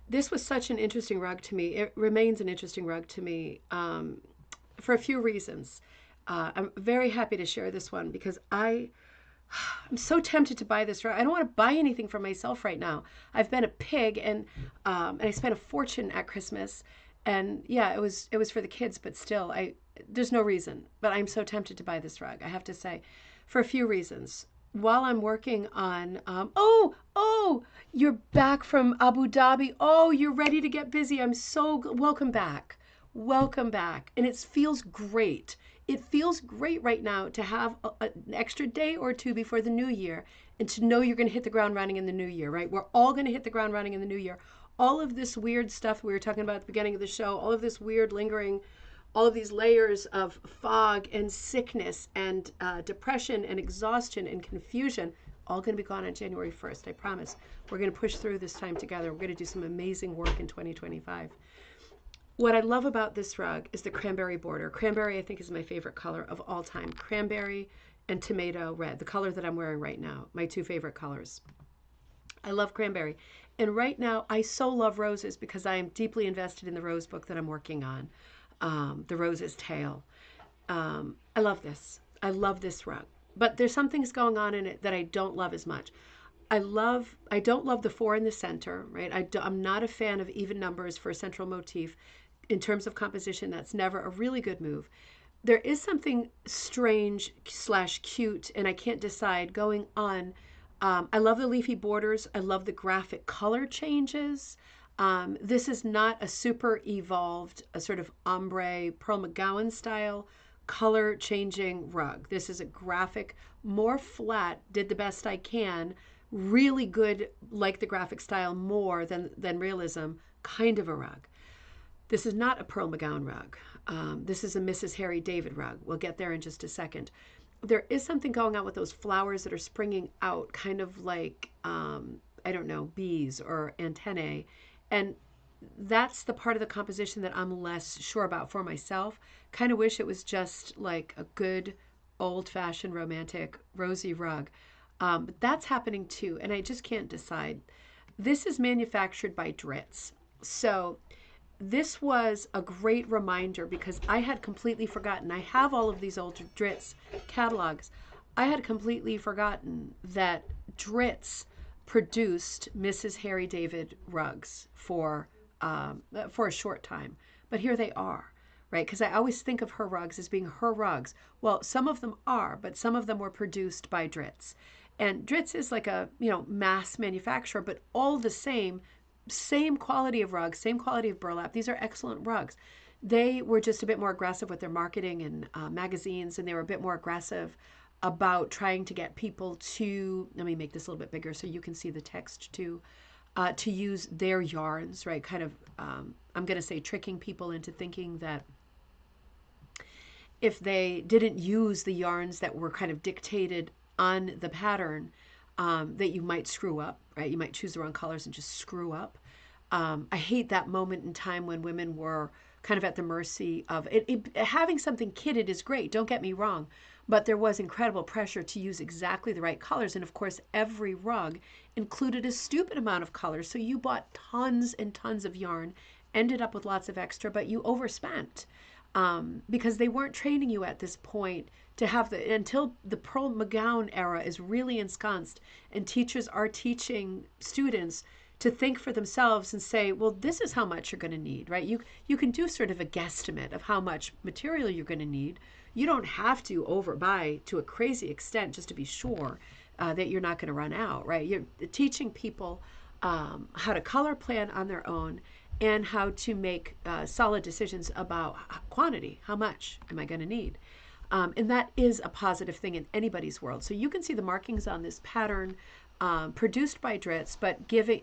This was such an interesting rug to me. It remains an interesting rug to me for a few reasons. I'm very happy to share this one because I'm so tempted to buy this rug. I don't want to buy anything for myself right now. I've been a pig, and I spent a fortune at Christmas, and yeah, it was for the kids, but still, there's no reason. But I'm so tempted to buy this rug, I have to say, for a few reasons. While I'm working on, you're back from Abu Dhabi. Oh, you're ready to get busy. Welcome back. Welcome back. And it feels great. It feels great right now to have an extra day or two before the new year and to know you're going to hit the ground running in the new year, right? We're all going to hit the ground running in the new year. All of this weird stuff we were talking about at the beginning of the show, all of this weird lingering, all of these layers of fog and sickness and depression and exhaustion and confusion, all going to be gone on January 1st, I promise. We're going to push through this time together. We're going to do some amazing work in 2025. What I love about this rug is the cranberry border. Cranberry, I think, is my favorite color of all time. Cranberry and tomato red, the color that I'm wearing right now, my two favorite colors. I love cranberry. And right now, I so love roses because I am deeply invested in the rose book that I'm working on, The Rose's Tale. I love this. I love this rug. But there's some things going on in it that I don't love as much. I don't love the 4 in the center, right? I'm not a fan of even numbers for a central motif. in terms of composition, that's never a really good move. There is something strange slash cute, and I can't decide going on. I love the leafy borders. I love the graphic color changes. This is not a super evolved, a sort of ombre Pearl McGowan style color changing rug. This is a graphic, more flat, did the best I can, really good, like the graphic style more than realism, kind of a rug. This is not a Pearl McGowan rug. This is a Mrs. Harry David rug. We'll get there in just a second. There is something going on with those flowers that are springing out, kind of like, I don't know, bees or antennae. And that's the part of the composition that I'm less sure about for myself. Kind of wish it was just like a good old fashioned romantic rosy rug. But that's happening too, and I just can't decide. This is manufactured by Dritz. So this was a great reminder because I had completely forgotten. I have all of these old Dritz catalogs. I had completely forgotten that Dritz produced Mrs. Harry David rugs for a short time. But here they are, right? Because I always think of her rugs as being her rugs. Well, some of them are, but some of them were produced by Dritz. And Dritz is like a, mass manufacturer, but all the same quality of rugs, same quality of burlap. These are excellent rugs. They were just a bit more aggressive with their marketing and magazines, and they were a bit more aggressive about trying to get people to, let me make this a little bit bigger so you can see the text too, to use their yarns, right? Kind of, I'm going to say tricking people into thinking that if they didn't use the yarns that were kind of dictated on the pattern, that you might screw up, right? You might choose the wrong colors and just screw up. I hate that moment in time when women were kind of at the mercy of it. Having something kitted is great, don't get me wrong, but there was incredible pressure to use exactly the right colors. And of course, every rug included a stupid amount of colors. So you bought tons and tons of yarn, ended up with lots of extra, but you overspent. Because they weren't training you at this point to have until the Pearl McGowan era is really ensconced and teachers are teaching students to think for themselves and say, well, this is how much you're going to need, right? You can do sort of a guesstimate of how much material you're going to need. You don't have to overbuy to a crazy extent just to be sure that you're not going to run out, right? You're teaching people how to color plan on their own and how to make solid decisions about quantity. How much am I going to need? And that is a positive thing in anybody's world. So you can see the markings on this pattern, produced by Dritz, but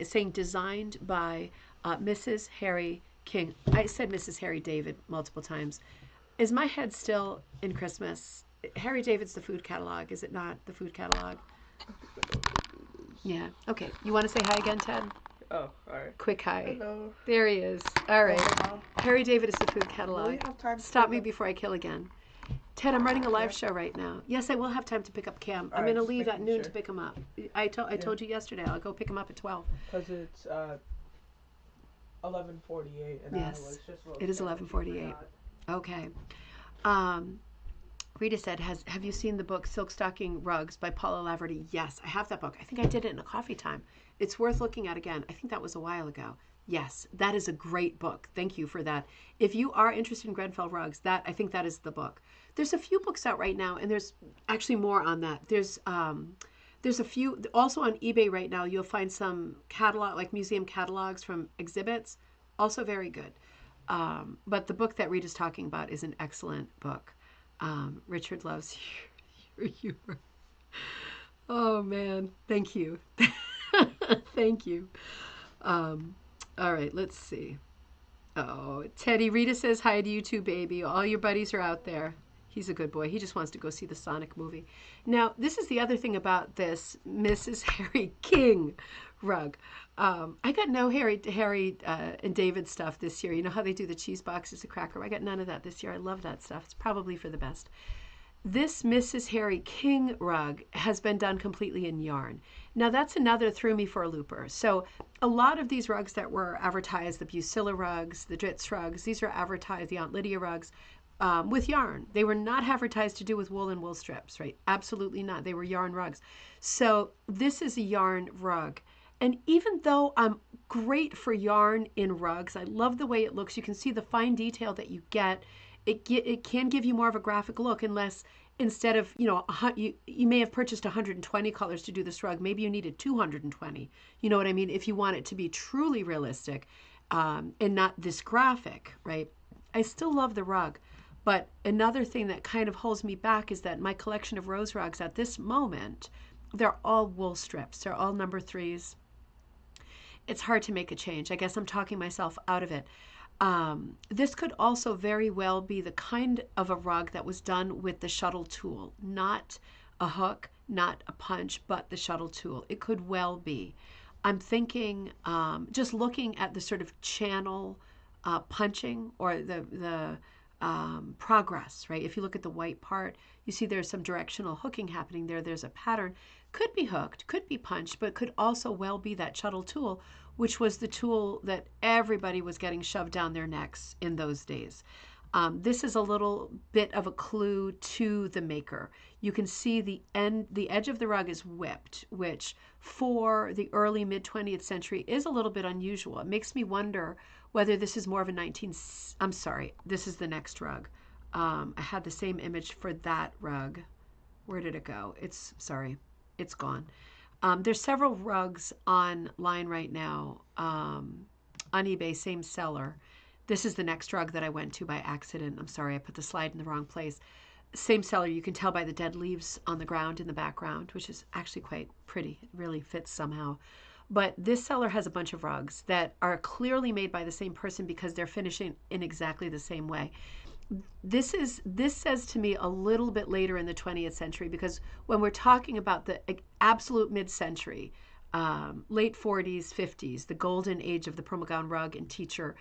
saying designed by Mrs. Harry King. I said Mrs. Harry David multiple times. Is my head still in Christmas? Harry David's the food catalog, is it not the food catalog? Yeah. Okay. You want to say hi again, Ted? Oh, all right. Quick hi. Hello. There he is. All right. Hello. Harry David is the food Will catalog. you have time to Stop pick me up- before I kill again. Ted, I'm running a live show right now. Yes, I will have time to pick up Cam. I'm All right, going to just leave at making noon sure. to pick him up. I told you yesterday. I'll go pick him up at 12. Because it's 11:48 and Yes, I was just it is 11:48. Okay. Rita said, have you seen the book Silk Stocking Rugs by Paula Laverty? Yes, I have that book. I think I did it in a coffee time. It's worth looking at again. I think that was a while ago. Yes, that is a great book. Thank you for that. If you are interested in Grenfell rugs, I think that is the book. There's a few books out right now, and there's actually more on that. There's a few also on eBay right now. You'll find some catalog, like museum catalogs from exhibits, also very good. But the book that Rita's talking about is an excellent book. Richard loves your humor. Oh man, thank you. Thank you. All right, let's see. Oh, Teddy, Rita says hi to you too, baby. All your buddies are out there. He's a good boy. He just wants to go see the Sonic movie. Now, this is the other thing about this Mrs. Harry King rug. I got no Harry and David stuff this year. You know how they do the cheese boxes of Cracker? I got none of that this year. I love that stuff. It's probably for the best. This Mrs. Harry King rug has been done completely in yarn. Now that's another threw me for a looper. So a lot of these rugs that were advertised, the Busilla rugs, the Dritz rugs, these are advertised, the Aunt Lydia rugs, with yarn. They were not advertised to do with wool and wool strips, right? Absolutely not. They were yarn rugs. So this is a yarn rug. And even though I'm great for yarn in rugs, I love the way it looks. You can see the fine detail that you get. It can give you more of a graphic look unless instead of, you may have purchased 120 colors to do this rug. Maybe you needed 220. You know what I mean? If you want it to be truly realistic and not this graphic, right? I still love the rug. But another thing that kind of holds me back is that my collection of rose rugs at this moment, they're all wool strips. They're all number threes. It's hard to make a change. I guess I'm talking myself out of it. This could also very well be the kind of a rug that was done with the shuttle tool, not a hook, not a punch, but the shuttle tool. It could well be. I'm thinking, just looking at the sort of channel punching or the progress, right? If you look at the white part, you see there's some directional hooking happening there. There's a pattern. Could be hooked, could be punched, but could also well be that shuttle tool, which was the tool that everybody was getting shoved down their necks in those days. This is a little bit of a clue to the maker. You can see the edge of the rug is whipped, which for the early mid 20th century is a little bit unusual. It makes me wonder whether this is more of a I'm sorry, this is the next rug. I had the same image for that rug. Where did it go? Sorry, it's gone. There's several rugs online right now on eBay, same seller. This is the next rug that I went to by accident. I'm sorry, I put the slide in the wrong place. Same seller, you can tell by the dead leaves on the ground in the background, which is actually quite pretty. It really fits somehow. But this seller has a bunch of rugs that are clearly made by the same person because they're finishing in exactly the same way. This says to me a little bit later in the 20th century, because when we're talking about the absolute mid-century, late 40s, 50s, the golden age of the permagown rug and teacher,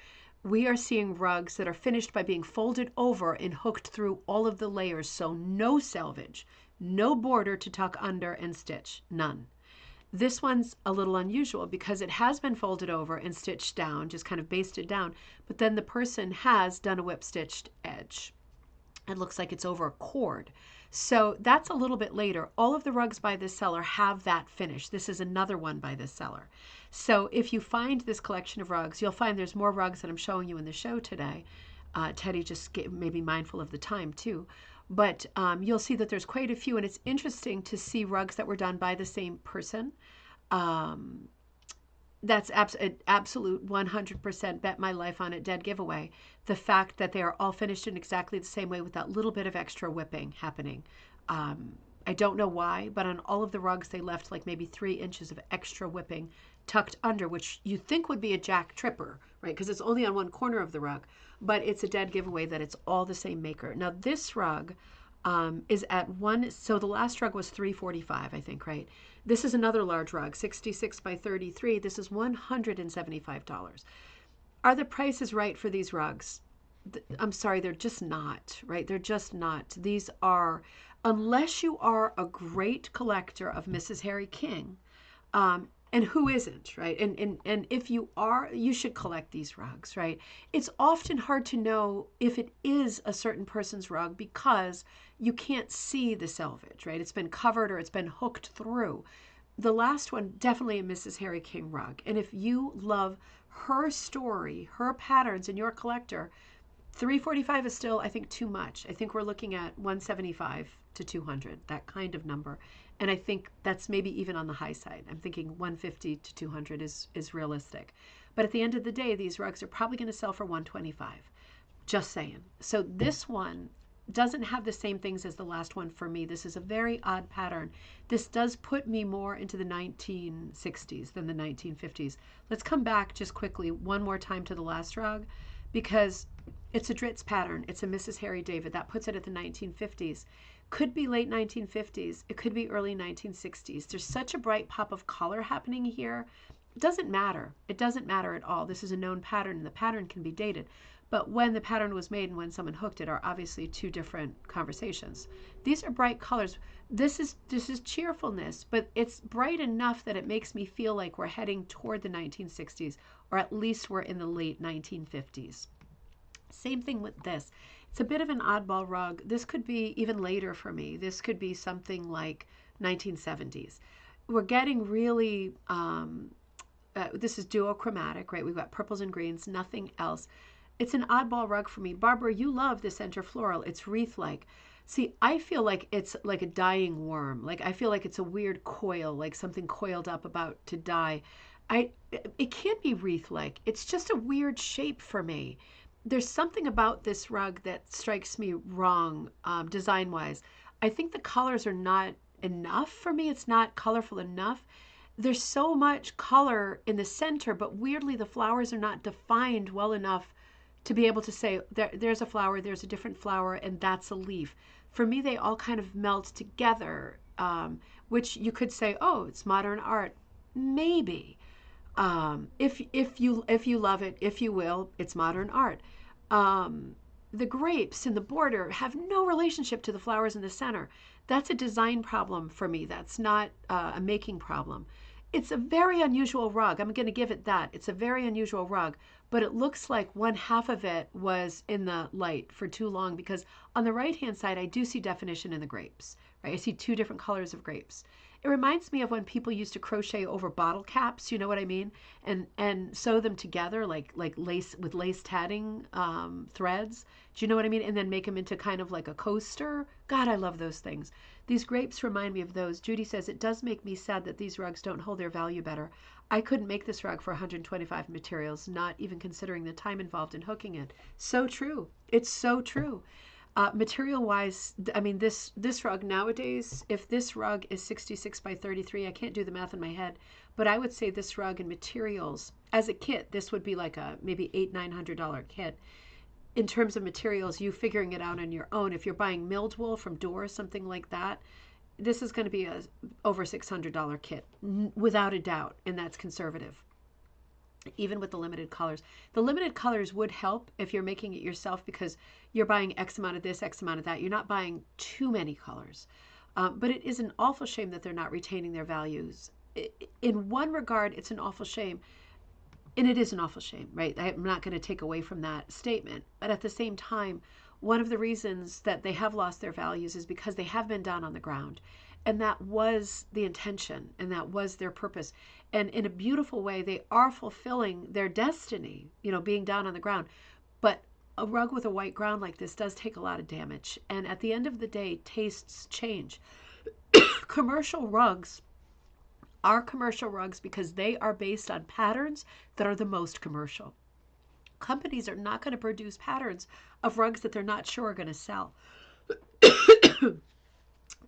we are seeing rugs that are finished by being folded over and hooked through all of the layers. So no selvage, no border to tuck under and stitch, none. This one's a little unusual because it has been folded over and stitched down, just kind of basted down, but then the person has done a whip stitched edge. It looks like it's over a cord. So that's a little bit later. All of the rugs by this seller have that finish. This is another one by this seller. So if you find this collection of rugs, you'll find there's more rugs that I'm showing you in the show today. Teddy just may be mindful of the time too. But you'll see that there's quite a few, and it's interesting to see rugs that were done by the same person. That's absolute 100% bet my life on it dead giveaway. The fact that they are all finished in exactly the same way with that little bit of extra whipping happening. I don't know why, but on all of the rugs they left like maybe 3 inches of extra whipping tucked under, which you think would be a jack tripper, right? Because it's only on one corner of the rug, but it's a dead giveaway that it's all the same maker. Now this rug is at so the last rug was $345, I think, right? This is another large rug, 66 by 33. This is $175. Are the prices right for these rugs? I'm sorry, they're just not, right? They're just not. These are, unless you are a great collector of Mrs. Harry King, and who isn't, right? And if you are, you should collect these rugs, right? It's often hard to know if it is a certain person's rug because you can't see the selvage, right? It's been covered or it's been hooked through. The last one, definitely a Mrs. Harry King rug. And if you love her story, her patterns, and you're a collector, $345 is still, I think, too much. I think we're looking at $175 to $200, that kind of number. And I think that's maybe even on the high side. I'm thinking $150 to $200 is realistic. But at the end of the day, these rugs are probably going to sell for $125. Just saying. So this one doesn't have the same things as the last one for me. This is a very odd pattern. This does put me more into the 1960s than the 1950s. Let's come back just quickly one more time to the last rug, because it's a Dritz pattern. It's a Mrs. Harry David. That puts it at the 1950s. Could be late 1950s. It could be early 1960s. There's such a bright pop of color happening here. It doesn't matter. It doesn't matter at all. This is a known pattern, and the pattern can be dated. But when the pattern was made and when someone hooked it are obviously two different conversations. These are bright colors. This is cheerfulness, but it's bright enough that it makes me feel like we're heading toward the 1960s, or at least we're in the late 1950s. Same thing with this. It's a bit of an oddball rug. This could be even later for me. This could be something like 1970s. We're getting really this is duochromatic, right? We've got purples and greens, nothing else. It's an oddball rug for me. Barbara, you love the center floral. It's wreath-like. See, I feel like it's like a dying worm. Like I feel like it's a weird coil, like something coiled up about to die. I it can't be wreath-like. It's just a weird shape for me. There's something about this rug that strikes me wrong, design-wise. I think the colors are not enough for me. It's not colorful enough. There's so much color in the center, but weirdly the flowers are not defined well enough to be able to say there's a flower, there's a different flower, and that's a leaf. For me, they all kind of meld together, which you could say, oh, it's modern art. Maybe. If you love it, if you will, it's modern art. Um, the grapes in the border have no relationship to the flowers in the center. That's a design problem for me. That's not a making problem. It's a very unusual rug. I'm going to give it that. It's a very unusual rug, but it looks like one half of it was in the light for too long because on the right-hand side, I do see definition in the grapes, right? I see two different colors of grapes. It reminds me of when people used to crochet over bottle caps, you know what I mean? And sew them together like lace with lace tatting threads. Do you know what I mean? And then make them into kind of like a coaster. God, I love those things. These grapes remind me of those. Judy says, it does make me sad that these rugs don't hold their value better. I couldn't make this rug for 125 materials, not even considering the time involved in hooking it. So true. It's so true. Material wise, I mean, this rug nowadays, if this rug is 66 by 33, I can't do the math in my head, but I would say this rug and materials as a kit, this would be like a maybe $800-900 kit. In terms of materials, you figuring it out on your own. If you're buying milled wool from Doors, something like that, this is going to be a over $600 kit, without a doubt, and that's conservative. Even with the limited colors. The limited colors would help if you're making it yourself because you're buying X amount of this, X amount of that. You're not buying too many colors. But it is an awful shame that they're not retaining their values. In one regard, it's an awful shame. And it is an awful shame, right? I'm not going to take away from that statement. But at the same time, one of the reasons that they have lost their values is because they have been down on the ground. And that was the intention, and that was their purpose. And in a beautiful way, they are fulfilling their destiny, being down on the ground. But a rug with a white ground like this does take a lot of damage. And at the end of the day, tastes change. Commercial rugs are commercial rugs because they are based on patterns that are the most commercial. Companies are not going to produce patterns of rugs that they're not sure are going to sell.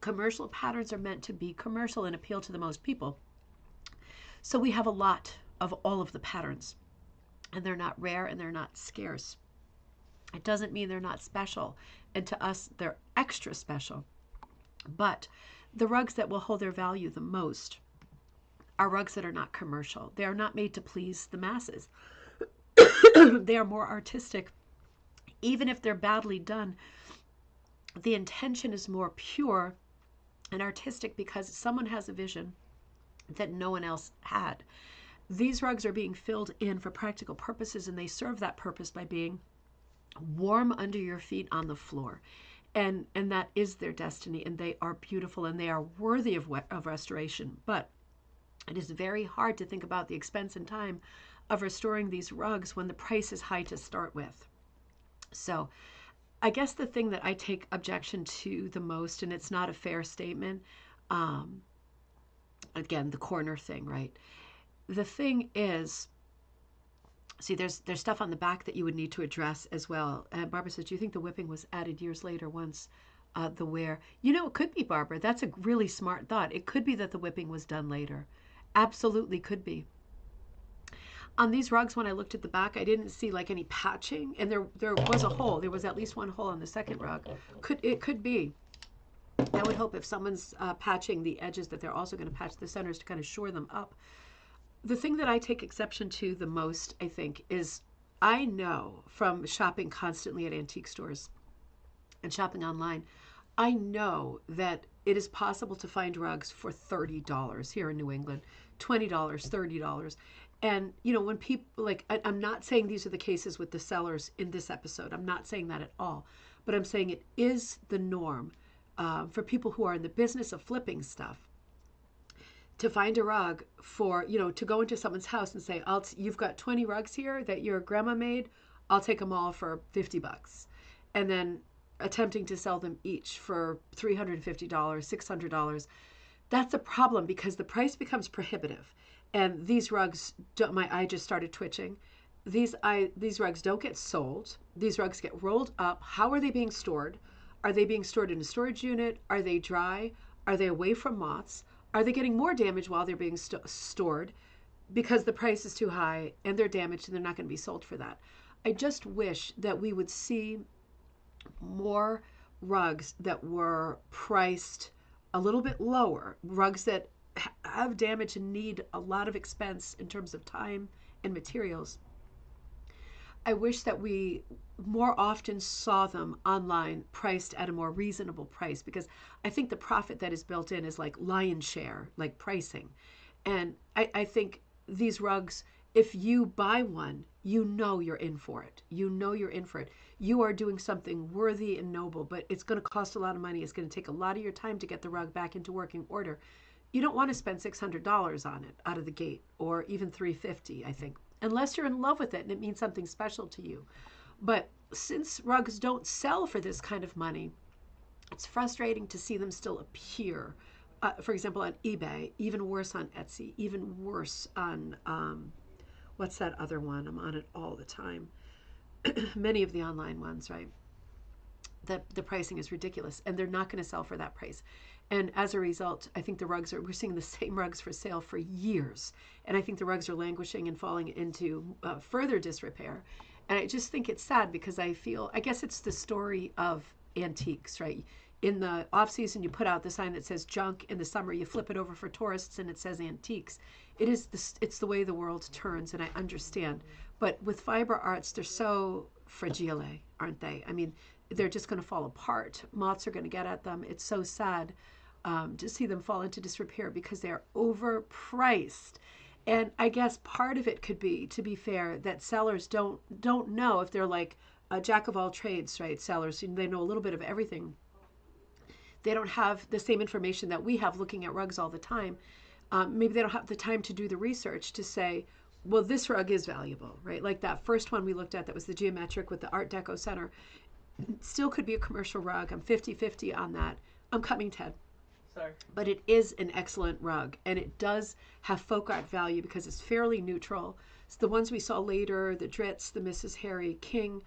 Commercial patterns are meant to be commercial and appeal to the most people. So we have a lot of all of the patterns, and they're not rare and they're not scarce. It doesn't mean they're not special, and to us they're extra special. But the rugs that will hold their value the most are rugs that are not commercial. They are not made to please the masses. They are more artistic. Even if they're badly done, the intention is more pure and artistic because someone has a vision that no one else had. These rugs are being filled in for practical purposes, and they serve that purpose by being warm under your feet on the floor. And that is their destiny, and they are beautiful, and they are worthy of restoration. But it is very hard to think about the expense and time of restoring these rugs when the price is high to start with. So I guess the thing that I take objection to the most, and it's not a fair statement, again, the corner thing, right? The thing is, see, there's stuff on the back that you would need to address as well. Barbara says, do you think the whipping was added years later once the wear? It could be, Barbara. That's a really smart thought. It could be that the whipping was done later. Absolutely could be. On these rugs, when I looked at the back, I didn't see like any patching, and there was a hole. There was at least one hole on the second rug. It could be. I would hope if someone's patching the edges that they're also going to patch the centers to kind of shore them up. The thing that I take exception to the most, I think, is I know from shopping constantly at antique stores and shopping online, I know that it is possible to find rugs for $30 here in New England, $20, $30. And, when people, I'm not saying these are the cases with the sellers in this episode. I'm not saying that at all. But I'm saying it is the norm for people who are in the business of flipping stuff. to find a rug for, to go into someone's house and say, you've got 20 rugs here that your grandma made. I'll take them all for $50. And then attempting to sell them each for $350, $600. That's a problem because the price becomes prohibitive. And these rugs, my eye just started twitching. These rugs don't get sold. These rugs get rolled up. How are they being stored? Are they being stored in a storage unit? Are they dry? Are they away from moths? Are they getting more damage while they're being stored because the price is too high and they're damaged and they're not going to be sold for that? I just wish that we would see more rugs that were priced a little bit lower, rugs that have damage and need a lot of expense in terms of time and materials. I wish that we more often saw them online priced at a more reasonable price, because I think the profit that is built in is like lion's share, like pricing. And I think these rugs, if you buy one, you're in for it. You're in for it. You are doing something worthy and noble, but it's going to cost a lot of money. It's going to take a lot of your time to get the rug back into working order. You don't want to spend $600 on it out of the gate, or even $350, I think, unless you're in love with it and it means something special to you. But since rugs don't sell for this kind of money, it's frustrating to see them still appear. For example, on eBay, even worse on Etsy, even worse on, what's that other one? I'm on it all the time. Many of the online ones, right? The pricing is ridiculous, and they're not going to sell for that price. And as a result, I think we're seeing the same rugs for sale for years. And I think the rugs are languishing and falling into further disrepair. And I just think it's sad because I guess it's the story of antiques, right? In the off season, you put out the sign that says junk. In the summer, you flip it over for tourists and it says antiques. It's the way the world turns, and I understand. But with fiber arts, they're so fragile, aren't they? I mean, they're just going to fall apart. Moths are going to get at them. It's so sad to see them fall into disrepair because they're overpriced. And I guess part of it could be, to be fair, that sellers don't know if they're like a jack of all trades, right? Sellers, they know a little bit of everything. They don't have the same information that we have looking at rugs all the time. Maybe they don't have the time to do the research to say, well, this rug is valuable, right? Like that first one we looked at that was the geometric with the Art Deco center. Still could be a commercial rug. I'm 50-50 on that. I'm coming, Ted. Sorry. But it is an excellent rug, and it does have folk art value because it's fairly neutral. So the ones we saw later, the Dritz, the Mrs. Harry King,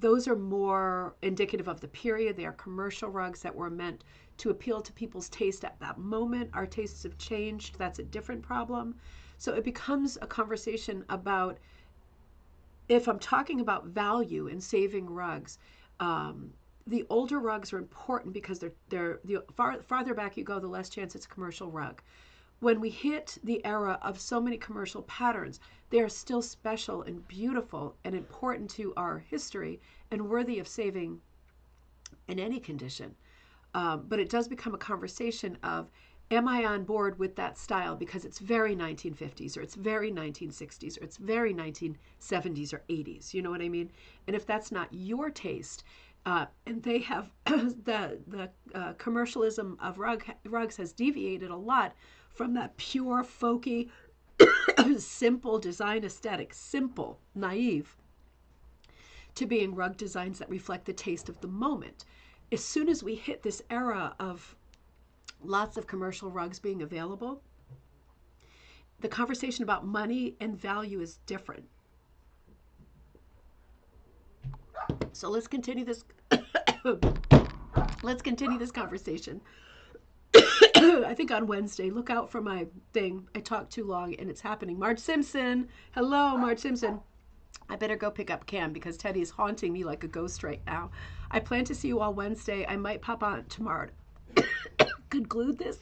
those are more indicative of the period. They are commercial rugs that were meant to appeal to people's taste at that moment. Our tastes have changed. That's a different problem. So it becomes a conversation about, if I'm talking about value in saving rugs, the older rugs are important because they're the farther back you go, the less chance it's a commercial rug. When we hit the era of so many commercial patterns, they are still special and beautiful and important to our history and worthy of saving in any condition. But it does become a conversation of, am I on board with that style because it's very 1950s, or it's very 1960s, or it's very 1970s or 80s? You know what I mean? And if that's not your taste, and they have the commercialism of rugs has deviated a lot from that pure, folky, simple design aesthetic, simple, naive, to being rug designs that reflect the taste of the moment. As soon as we hit this era of lots of commercial rugs being available, the conversation about money and value is different. So let's continue this. Let's continue this conversation. I think on Wednesday. Look out for my thing. I talked too long and it's happening. Marge Simpson. Hello, Marge Simpson. I better go pick up Cam because Teddy is haunting me like a ghost right now. I plan to see you all Wednesday. I might pop on tomorrow. Conclude this.